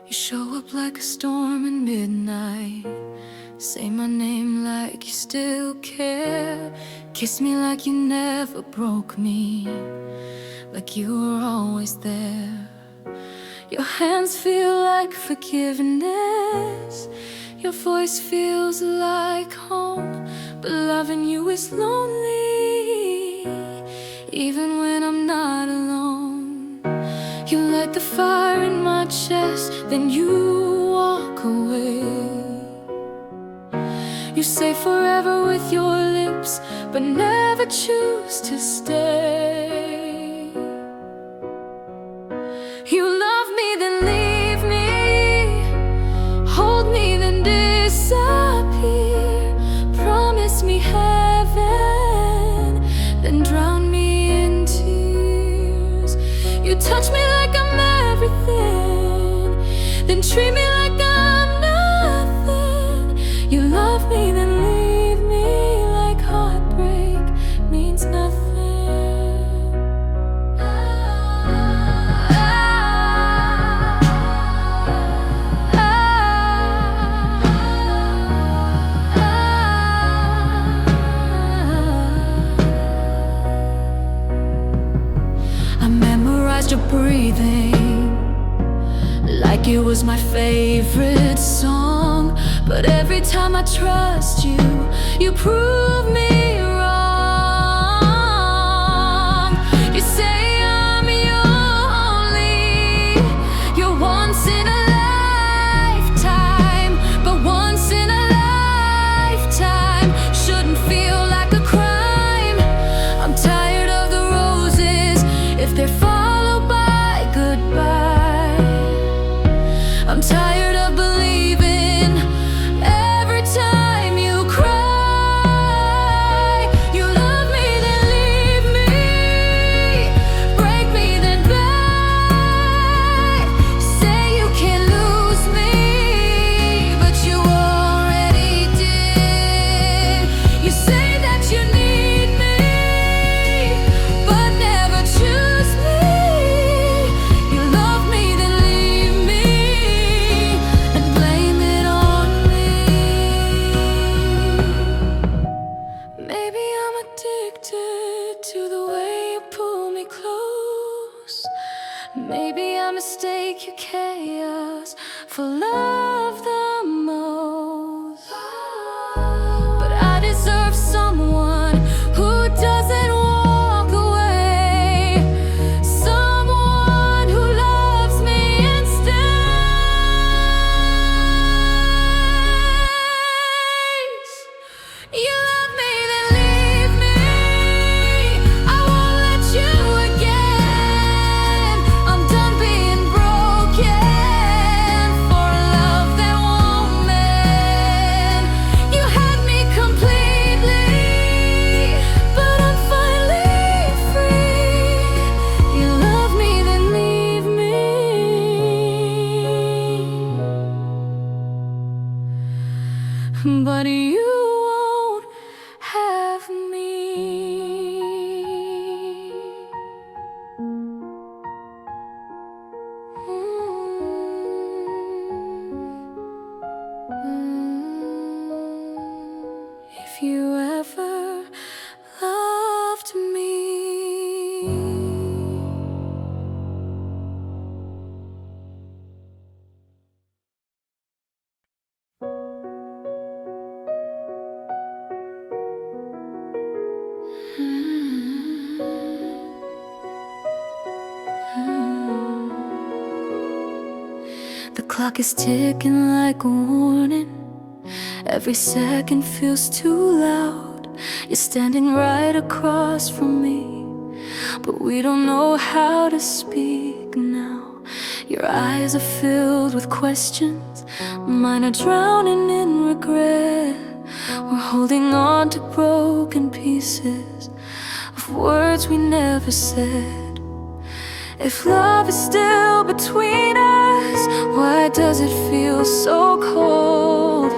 You show up like a storm in midnight, say my name like you still care, kiss me like you never broke me, like you were always there. Your hands feel like forgiveness, your voice feels like home, but loving you is lonely, even when I'm not alone. You light the fire in my chest, then you walk away. You say forever with your lips, but never choose to stay. You love me, then leave me. Hold me, then disappear. Promise me heaven, then drown me in tears. You touch me like I'm everything, then treat me like I'm nothing. You love me, then leave me like heartbreak means nothing. I memorized your breathing like it was my favorite song. But every time I trust you, you prove me wrong. You say I'm your only, you're once in a lifetime. But once in a lifetime shouldn't feel like a crime. I'm tired of the roses if they're followed by goodbye. I'm tired of believing every time you cry. You love me, then leave me. Break me, then beg. Say you can't lose me, but you already did. You say that you need me, but never choose me. You love me, then leave me, and blame it on me. Maybe I'm addicted to the way you pull me close. Maybe I mistake your chaos for love the most. But I deserve someone who doesn't walk away, someone who loves me and stays. You love me, then leave me. I won't let you again. I'm done being broken for a love that won't mend. You had me completely, but I'm finally free. You love me, then leave me, but you won't have me. If you ever loved me. The clock is ticking like a warning. Every second feels too loud. You're standing right across from me, but we don't know how to speak now. Your eyes are filled with questions, mine are drowning in regret. We're holding on to broken pieces of words we never said. If love is still between us, why does it feel so cold?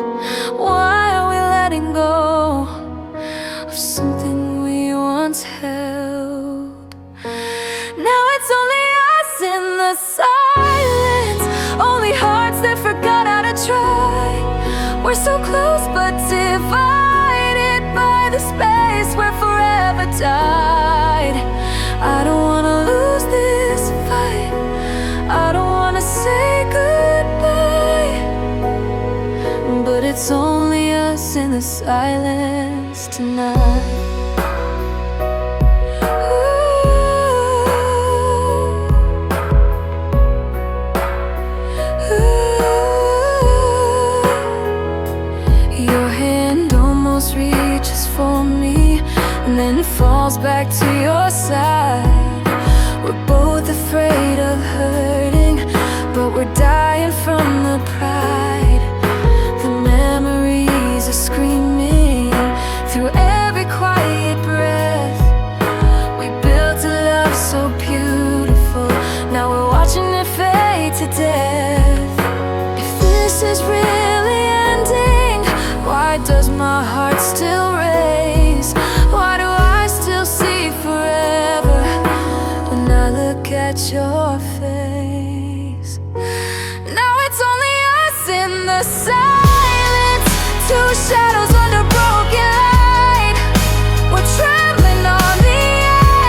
Why are we letting go of something we once held? Now it's only us in the silence, only hearts that forgot how to try. We're so close but divided by the space where forever died. I don't wanna lose this fight, I don't wanna say goodbye, but it's only us in the silence tonight. Your hand and then it falls back to your side. We're both afraid of hurting, but we're dying from the pride. The memories are screaming through every quiet breath. We built a love so beautiful, now we're watching it fade to death. If this is really ending, why does my heart still race? Why do I still see forever when I look at your face? Now it's only us in the silence, two shadows under broken light. We're trembling on the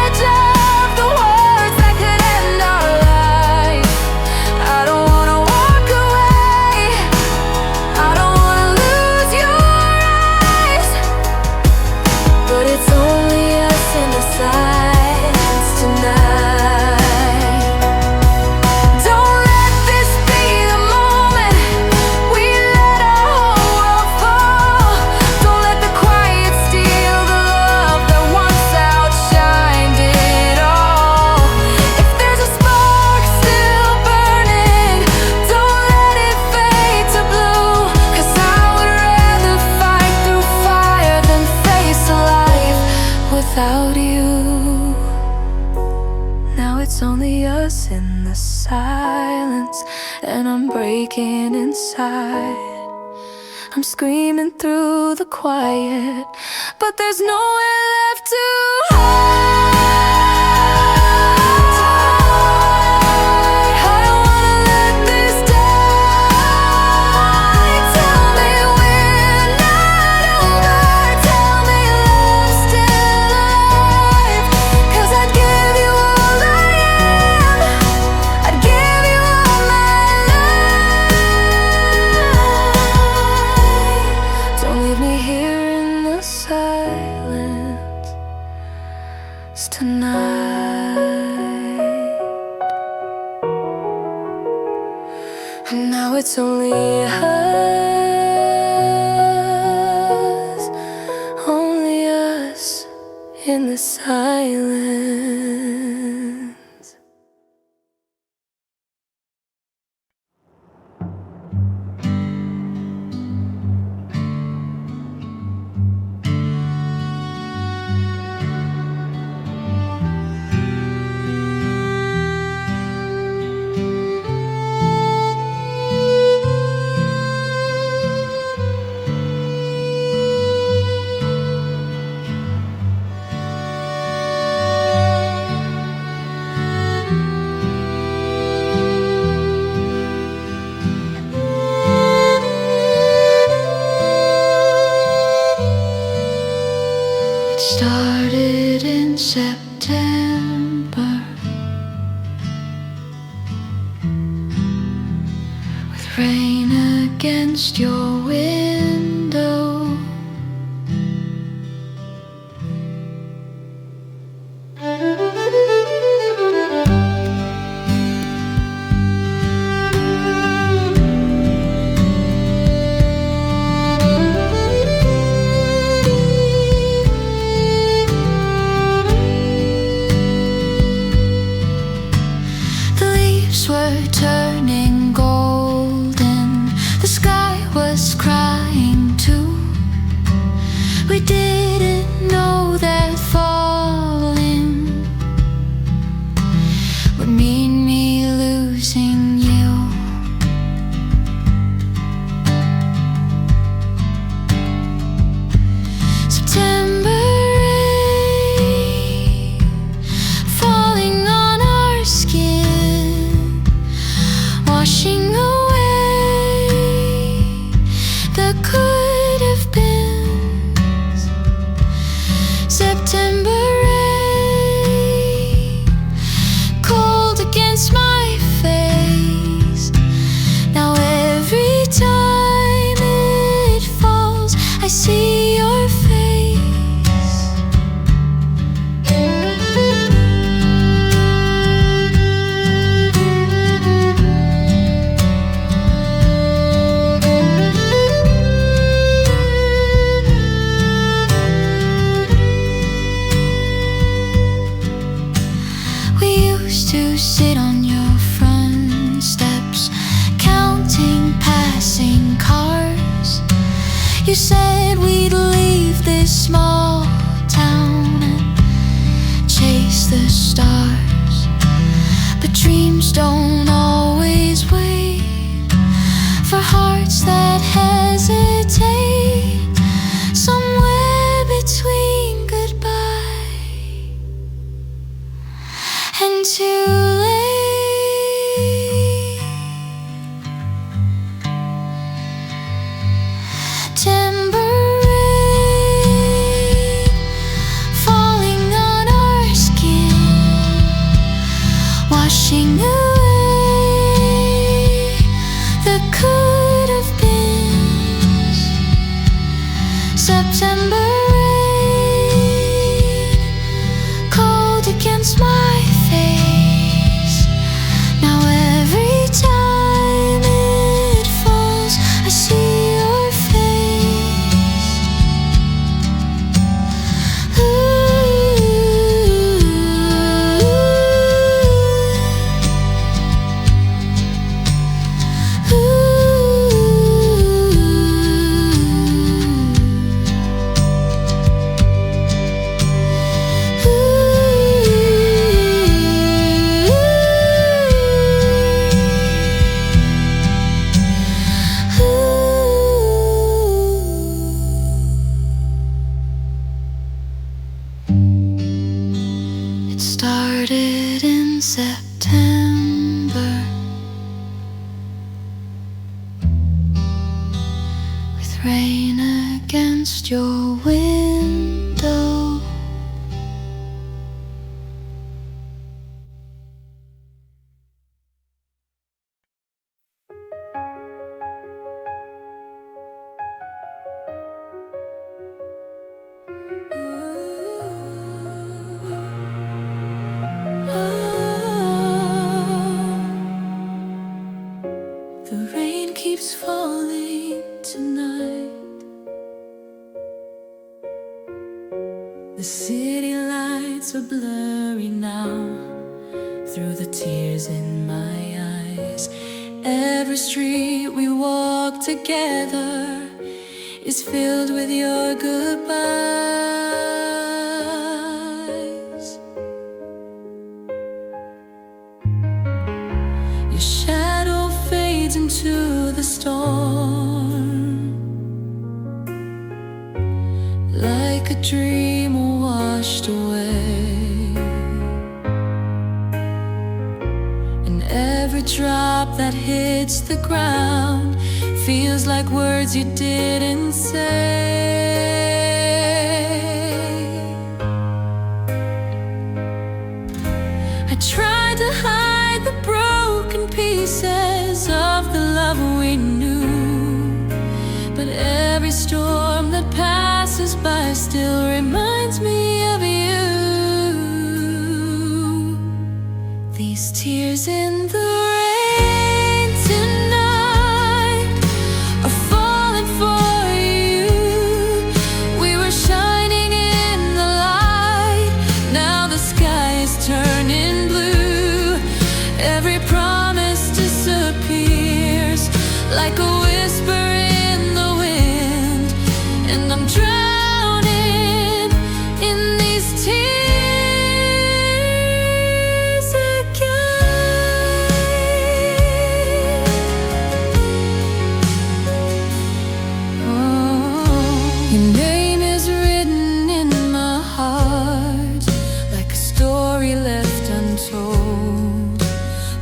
edge of the words that could end our life. I don't wanna walk away, I don't wanna lose your eyes, but it's only us in the silence tonight. Don't let this be the moment we let our whole world fall. Don't let the quiet steal the love that once outshined it all. If there's a spark still burning, don't let it fade to blue, 'cause I would rather fight through fire than face a life without you. Now it's only us in the silence, and I'm breaking inside. I'm screaming through the quiet, but there's nowhere left to hide. I don't wanna let this die. Tell me we're not over. Tell me love's still alive. 'Cause I'd give you all I am, I'd give you all my life. Don't leave me here in the silence tonight. And now it's only us in the silence. It started in September with rain against your window. You said we'd leave this small town and chase the stars, but dreams don't always wait for hearts that hesitate. Somewhere between goodbye and too late. Timber rain falling on our skin, washing away the could have been. September rain cold against my face. Now every time it falls, I see your face. It started in September with rain against your window. The rain keeps falling tonight. The city lights are blurry now through the tears in my eyes. Every street we walk together is filled with your goodbyes. Your shadow fades into the storm, like a dream washed away. And every drop that hits the ground feels like words you didn't say. I tried to hide the broken pieces of the love we knew, but every storm that passes by still reminds me of you. These tears in the rain tonight are falling for you. We were shining in the light, now the sky is turning blue. Every promise disappears like a whisper in the wind, and I'm drowning in these tears again. Oh, your name is written in my heart like a story left untold,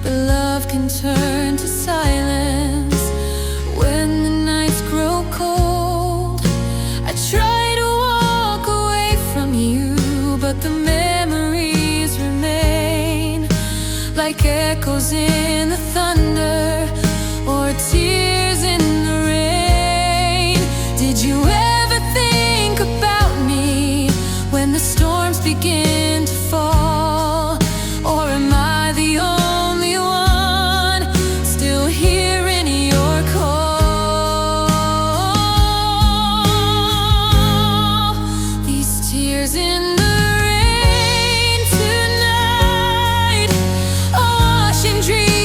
but love can turn to silence when the nights grow cold. I try to walk away from you, but the memories remain like echoes in the thunder or tears in the rain. Did you ever think about me when the storms begin to fall? Or am I the only one still hearing your call? These tears in the rain tonight are washing dreams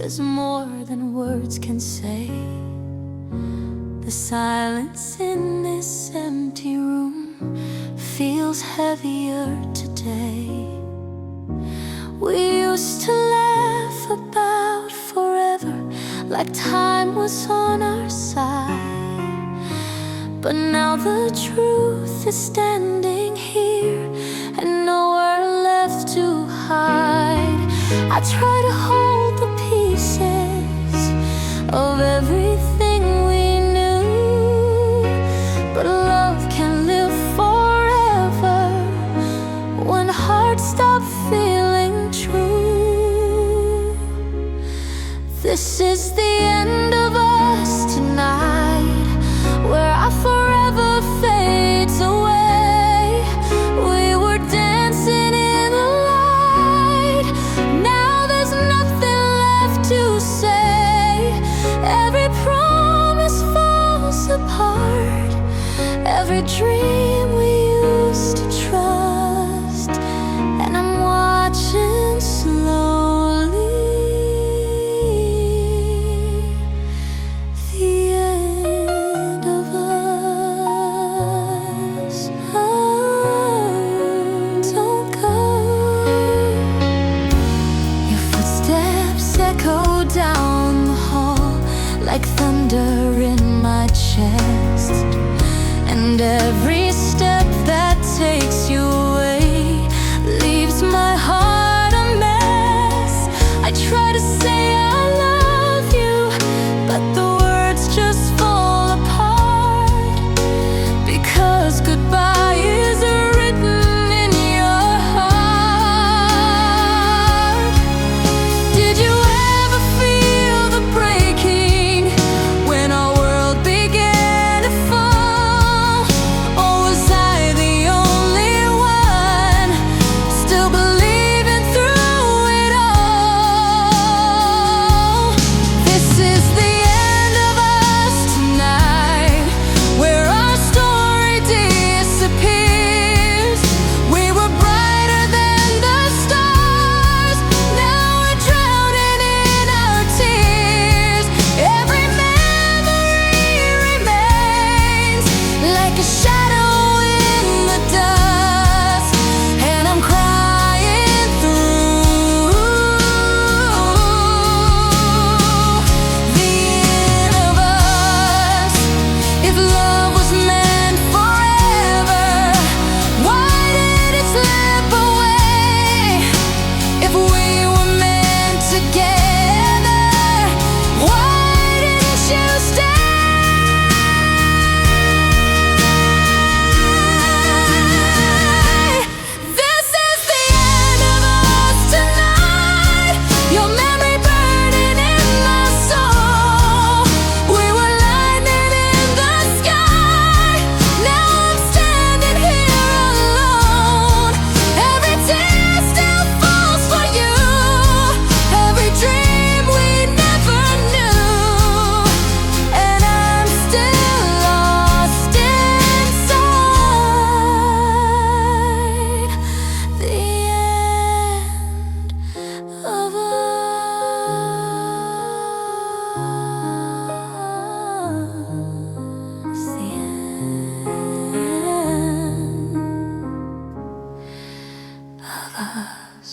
says more than words can say. The silence in this empty room feels heavier today. We used to laugh about forever, like time was on our side. But now the truth is standing here and nowhere left to hide. I try to hold the pieces of everything we knew, but love can live forever when hearts stop feeling true. This is the end of us tonight, where our forever fades away. We were dancing in the light, now there's nothing left to say. Every promise falls apart, every dream we used to trust, and I'm watching slowly the end of us. Oh, don't go. Your footsteps echo down the hall like thunder in my chest, and every step that takes you away leaves my heart a mess. I try to say I love you, but the words just fall apart, because goodbye is written in your heart. Did you ever feel the breaking when our world began to fall? Or was I the only one still believing through it all? This is the end of us tonight, where our story disappears. We were brighter than the stars, now we're drowning in our tears. Every memory remains like a shadow in the dust, and I'm crying through the end of us. If love was meant forever, why did it slip away? If we were meant together, why didn't you stay? This is the end of us tonight, your memory burning in my soul. We were lightning in the sky, now I'm standing here alone. Every tear still falls for you, every dream we never knew, and I'm still lost inside the end of us. The end of us.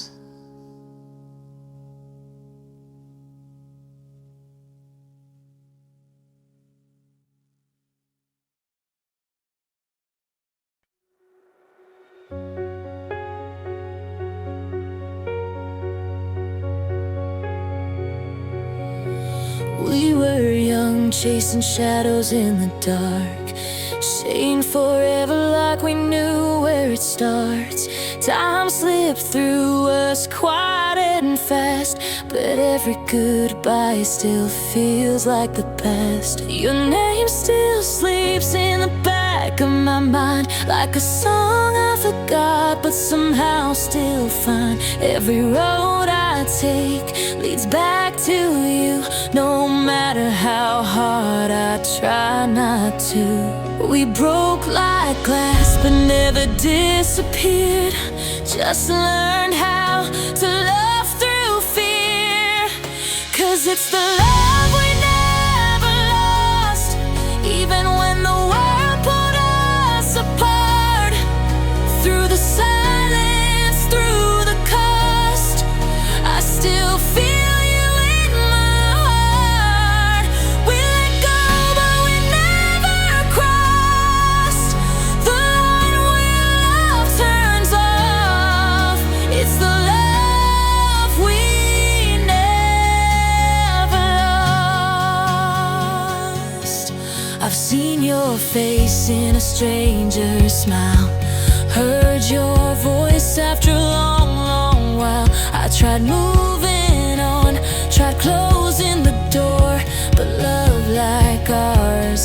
We were young, chasing shadows in the dark, saying forever like we knew where it starts. Time slipped through us quiet and fast, but every goodbye still feels like the past. Your name still sleeps in the back of my mind, like a song I forgot but somehow still find. Every road I take leads back to you, no matter how hard I try not to. We broke like glass but never disappeared, just learned how to love through fear. 'Cause 'Cause it's the love we never lost, even when the world pulled us apart. Through the silence, through the cost, I still feel you in my heart. We let go, but we never crossed the line where love turns off. It's the love we never lost. I've seen your face in a stranger's smile, heard your voice after a long, long while. I tried moving on, tried closing the door, but love like ours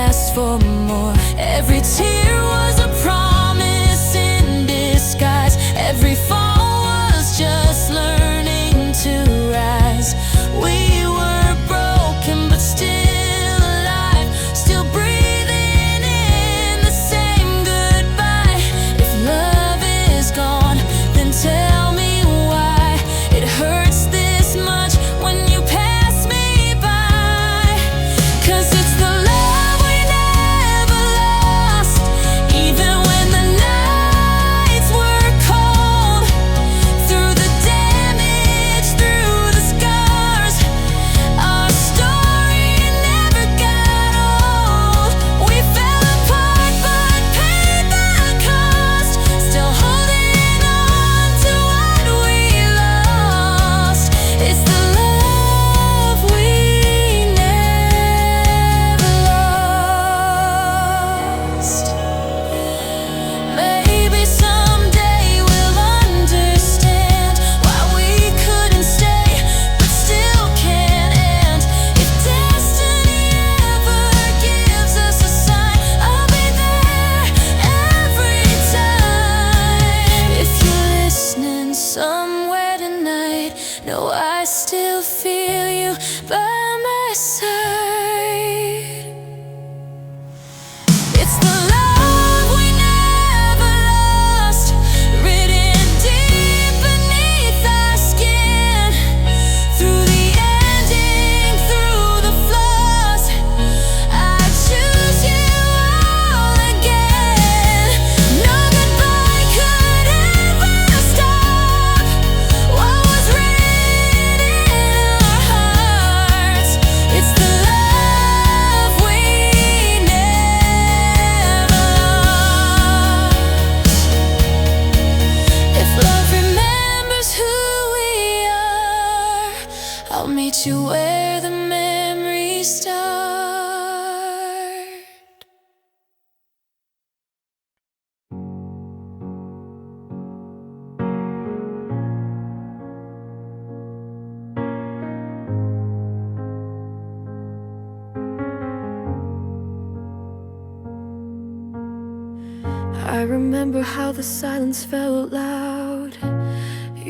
asked for more. Every tear was a promise in disguise. Every fall was just learning to rise. We were broken, but still alive, still breathing in the same goodbye. If love is gone, then tell me why it hurts this much when you pass me by. 'Cause it's the love we never lost, even when the nights were cold. Through the damage, through the scars, our story never got old. We fell apart but paid the cost, still holding on to what we lost. It's the love we never lost. Maybe someday we'll understand why we couldn't stay but still can't end. If destiny ever gives us a sign, I'll be there every time. If you're listening somewhere tonight, know I still feel you by my side. It's the love we never lost, written deep beneath our skin. Through the ending, through the flaws, I choose you all again. No goodbye could ever stop what was written in our hearts. It's the love we never lost. If love remembers who we are, I'll meet you where the memories start. I remember how the silence felt loud.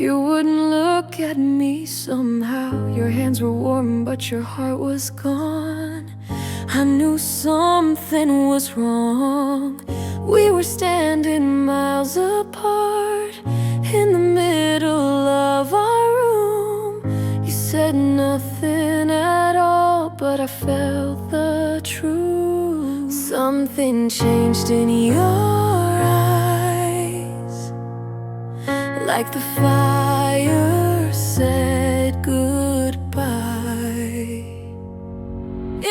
You wouldn't look at me somehow. Your hands were warm, but your heart was gone. I knew something was wrong. We were standing miles apart in the middle of our room. You said nothing at all, but I felt the truth. Something changed in your eyes, like the fire said goodbye.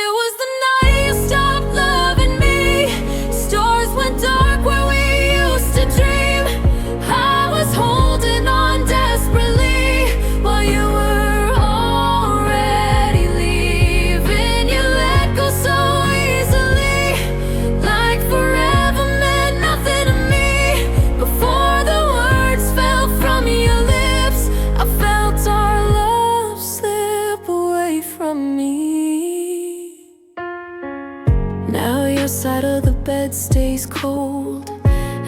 It was the night you stopped loving me. Stars went dark where we used to dream. I was holding on desperately while you were already leaving. You let go so easily, like forever meant nothing to me. Before the words fell from your lips, I felt our love slip away from me. Now your side of the bed stays cold,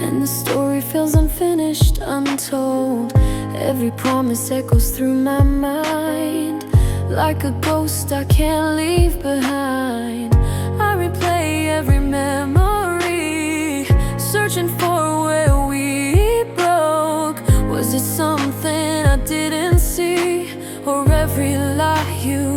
and the story feels unfinished, untold. Every promise echoes through my mind, like a ghost I can't leave behind. I replay every memory, searching for where we Was it something I didn't see, or every lie you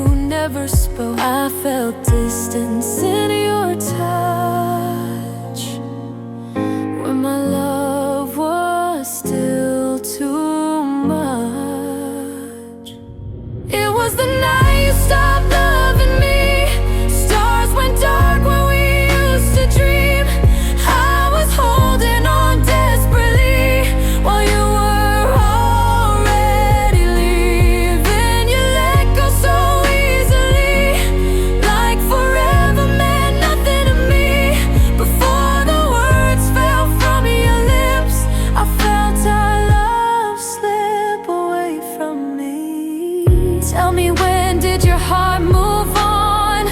Tell me, when did your heart move on?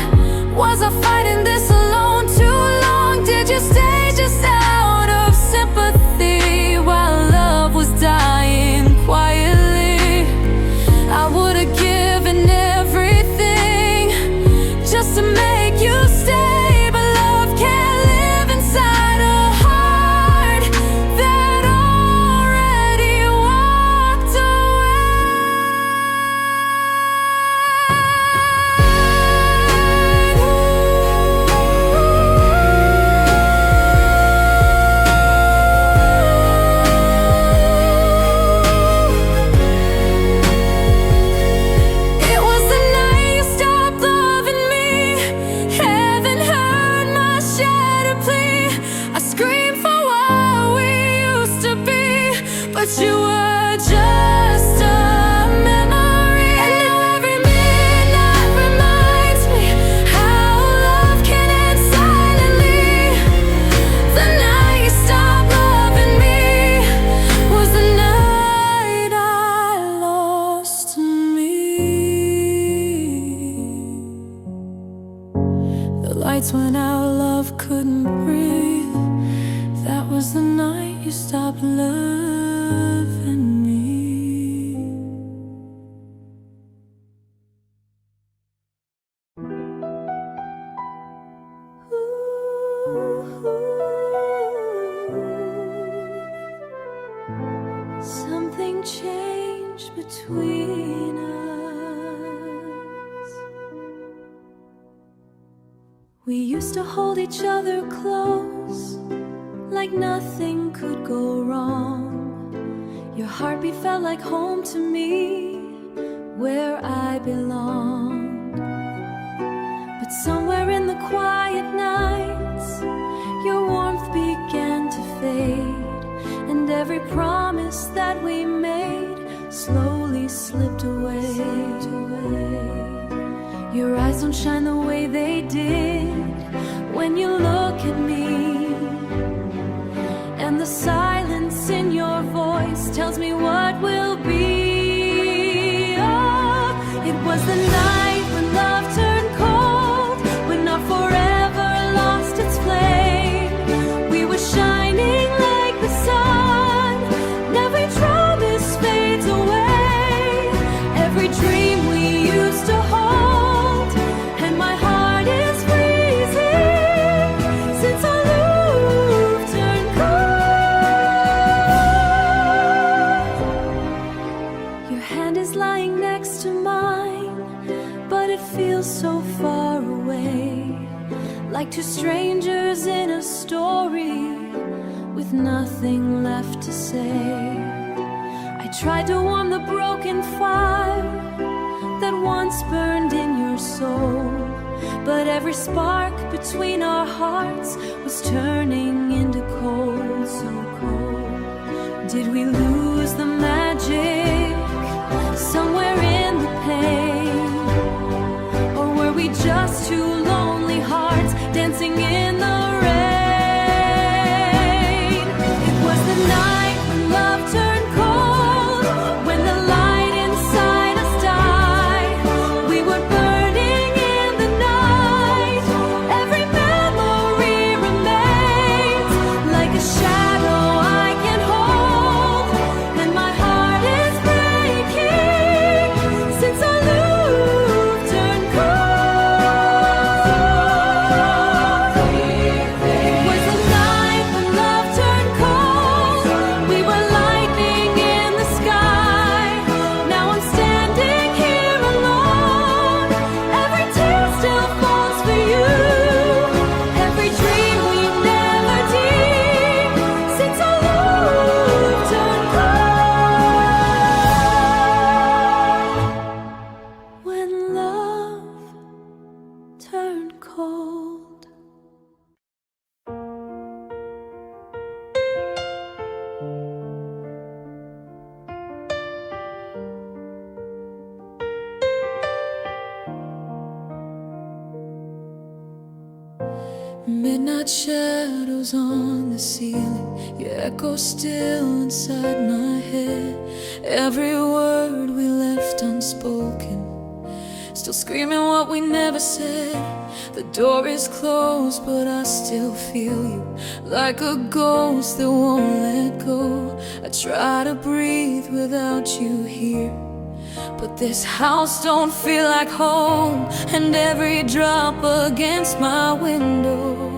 Was I fighting this alone too long? Did you stay just out of sympathy while love was dying quietly? I would have given everything just to make you stay, but love can't live inside a heart that already walked but you were just a memory. And now every midnight reminds me how love can end silently. The night you stopped loving me was the night I lost me. The lights went out, love couldn't breathe. That was the night you stopped loving me. Something changed between us. We used to hold each other close, like nothing could go wrong. Your heartbeat felt like home to me, where I belonged. But somewhere in the quiet nights, your warmth began to fade, and every promise that we made slowly slipped away. Your eyes don't shine the way they did when you look at me, and the silence in your voice tells me what will be. Oh, it was the night when love turned cold, when our forever lost its flame. We were shining like the sun, and every promise fades away. Every dream we used to hold, and my heart is freezing since our love turned cold. Your hand is lying next to mine, but it feels so far away, like two strangers in a story with nothing left to say. I tried to warm the broken fire that once burned in your soul, but every spark between our hearts was turning into cold, so cold. Did we lose the magic somewhere in the pain, or were we just two lonely hearts dancing in the rain? It was the night when love turned cold, when the light inside us died. We were burning in the night. Every memory remains like a shadow I can hold, and my heart is breaking since I lose midnight shadows on the ceiling, your echo still inside my head. Every word we left unspoken, still screaming what we never said. The door is closed, but I still feel you, like a ghost that won't let go. I try to breathe without you here, but this house don't feel like home. And every drop against my window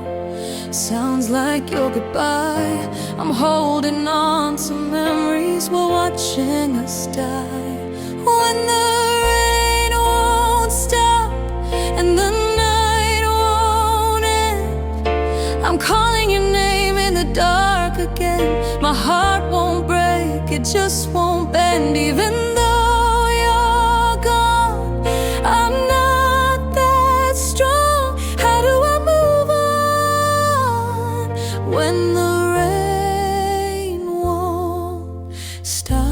sounds like your goodbye. I'm holding on to memories while watching us die. When the rain won't stop and the night won't end, I'm calling your name in the dark again. My heart won't break, it just won't bend. Even though you're gone, I'm not that strong. How do I move on when the rain won't stop?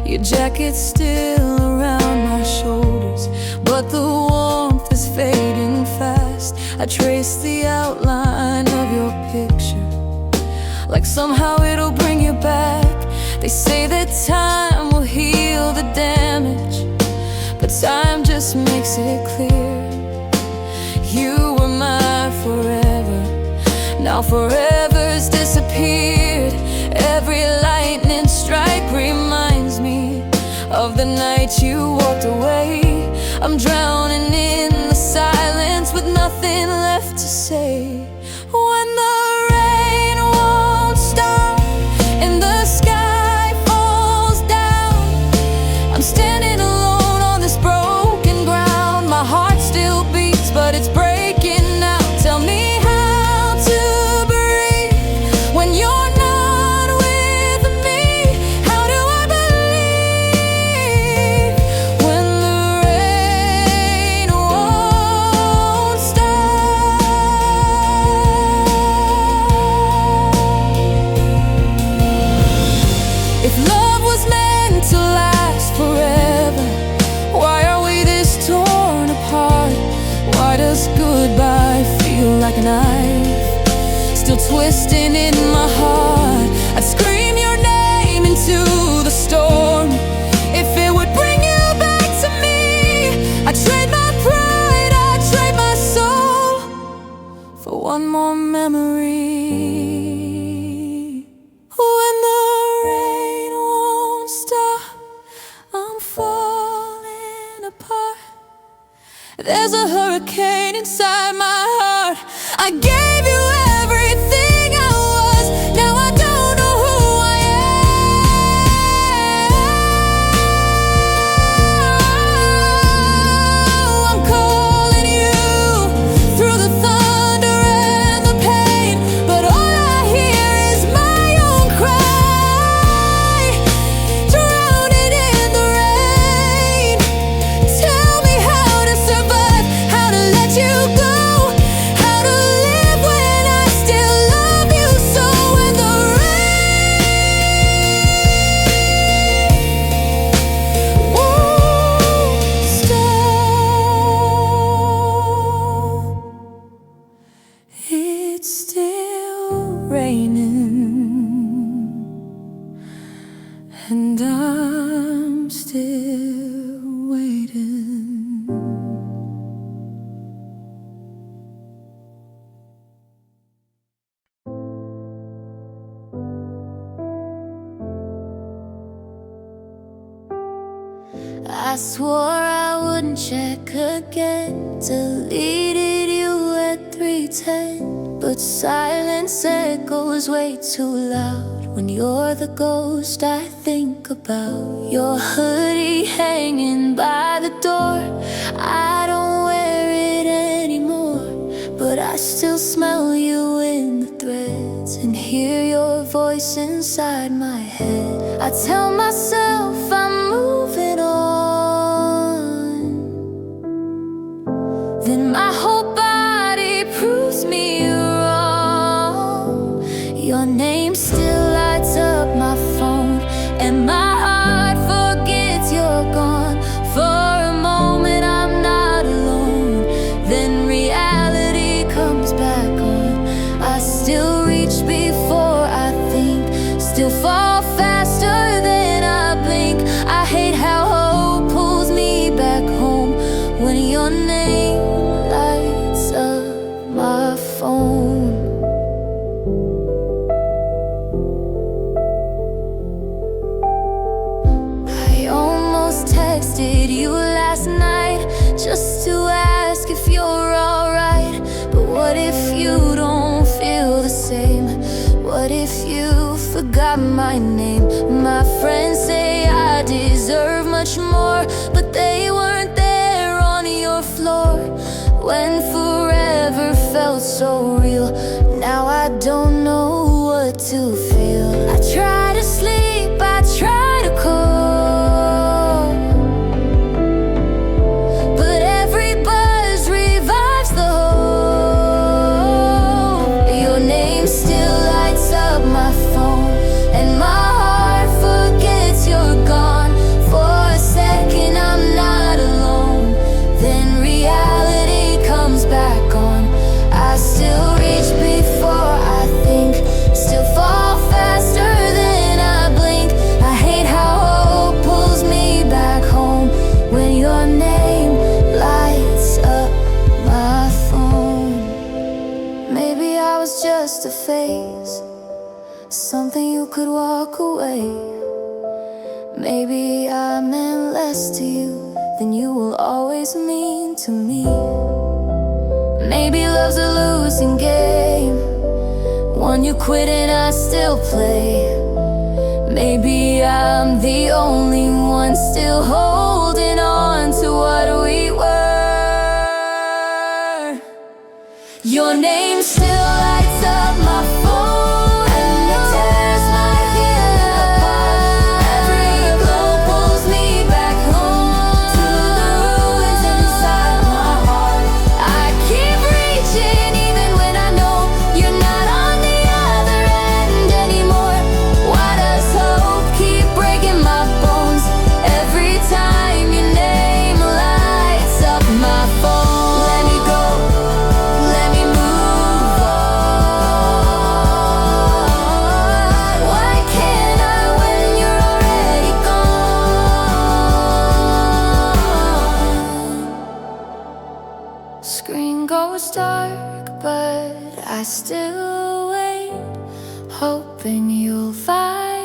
Your jacket's still around my shoulders, but the warmth is fading fast. I trace the outline of your picture, like somehow it'll bring you back. They say that time will heal the damage, but time just makes it clear. You were my forever, now forever's disappeared. Every lightning strike reminds me of the night you walked away. I'm drowning in the silence with nothing left to say. When the rain won't stop and the sky falls down, I'm standing alone on this broken ground. My heart still beats, but it's breaking now. Tell me how to breathe when you're not with me. How do I believe when the rain won't stop? If love was meant to last forever, why are we this torn apart? Why does goodbye feel like a knife, still twisting in my heart? I'd scream your name into the storm if it would bring you back to me. I'd trade my pride, I'd trade my soul for one more memory. When the rain won't stop, I'm falling apart. There's a hurricane inside my heart. I gave you everything I was, now I don't know who I am. I'm calling you through the thunder and the pain, but all I hear is my own cry, drowning in the rain. Tell me how to survive, how to let you go, how to live when I still love you so. When the rain won't stop, it's still raining, and I'm still waiting. I swore I wouldn't check again, deleted you at 3:10, but silence echoes way too loud when you're the ghost I think about. Your hoodie hanging by the door, I don't wear it anymore, but I still smell you in the threads and hear your voice inside my head. I tell myself I'm moving on, then my whole body proves me wrong. Your name still lights up my phone, and my heart forgets you're gone. got my name. My friends say I deserve much more, but they weren't there on your floor when forever felt so real. Now I don't know what to feel. I try to sleep, I try to call, but every buzz revives the hope. Your name still lights up my phone, and my heart forgets you're gone. For a second I'm not alone, then reality comes back on. I still reach before I think, still fall faster than I blink. I hate how hope pulls me back home when your name lights up my phone. Maybe I was just a phase, something you could walk away. Maybe I meant less to you than you will always mean to me. Maybe love's a losing game, one you quit and I still play. Maybe I'm the only one still holding on to what we were. Your name still lights up my phone, and it tears my head apart. Every glow pulls me back home to the ruins inside my heart. I keep reaching even when I know you're not on the other end anymore. Why does hope keep breaking my bones every time your name lights up my phone? Let me go, let me move on. Why can't I when you're already gone? Screen goes dark, but I still wait, hoping you'll find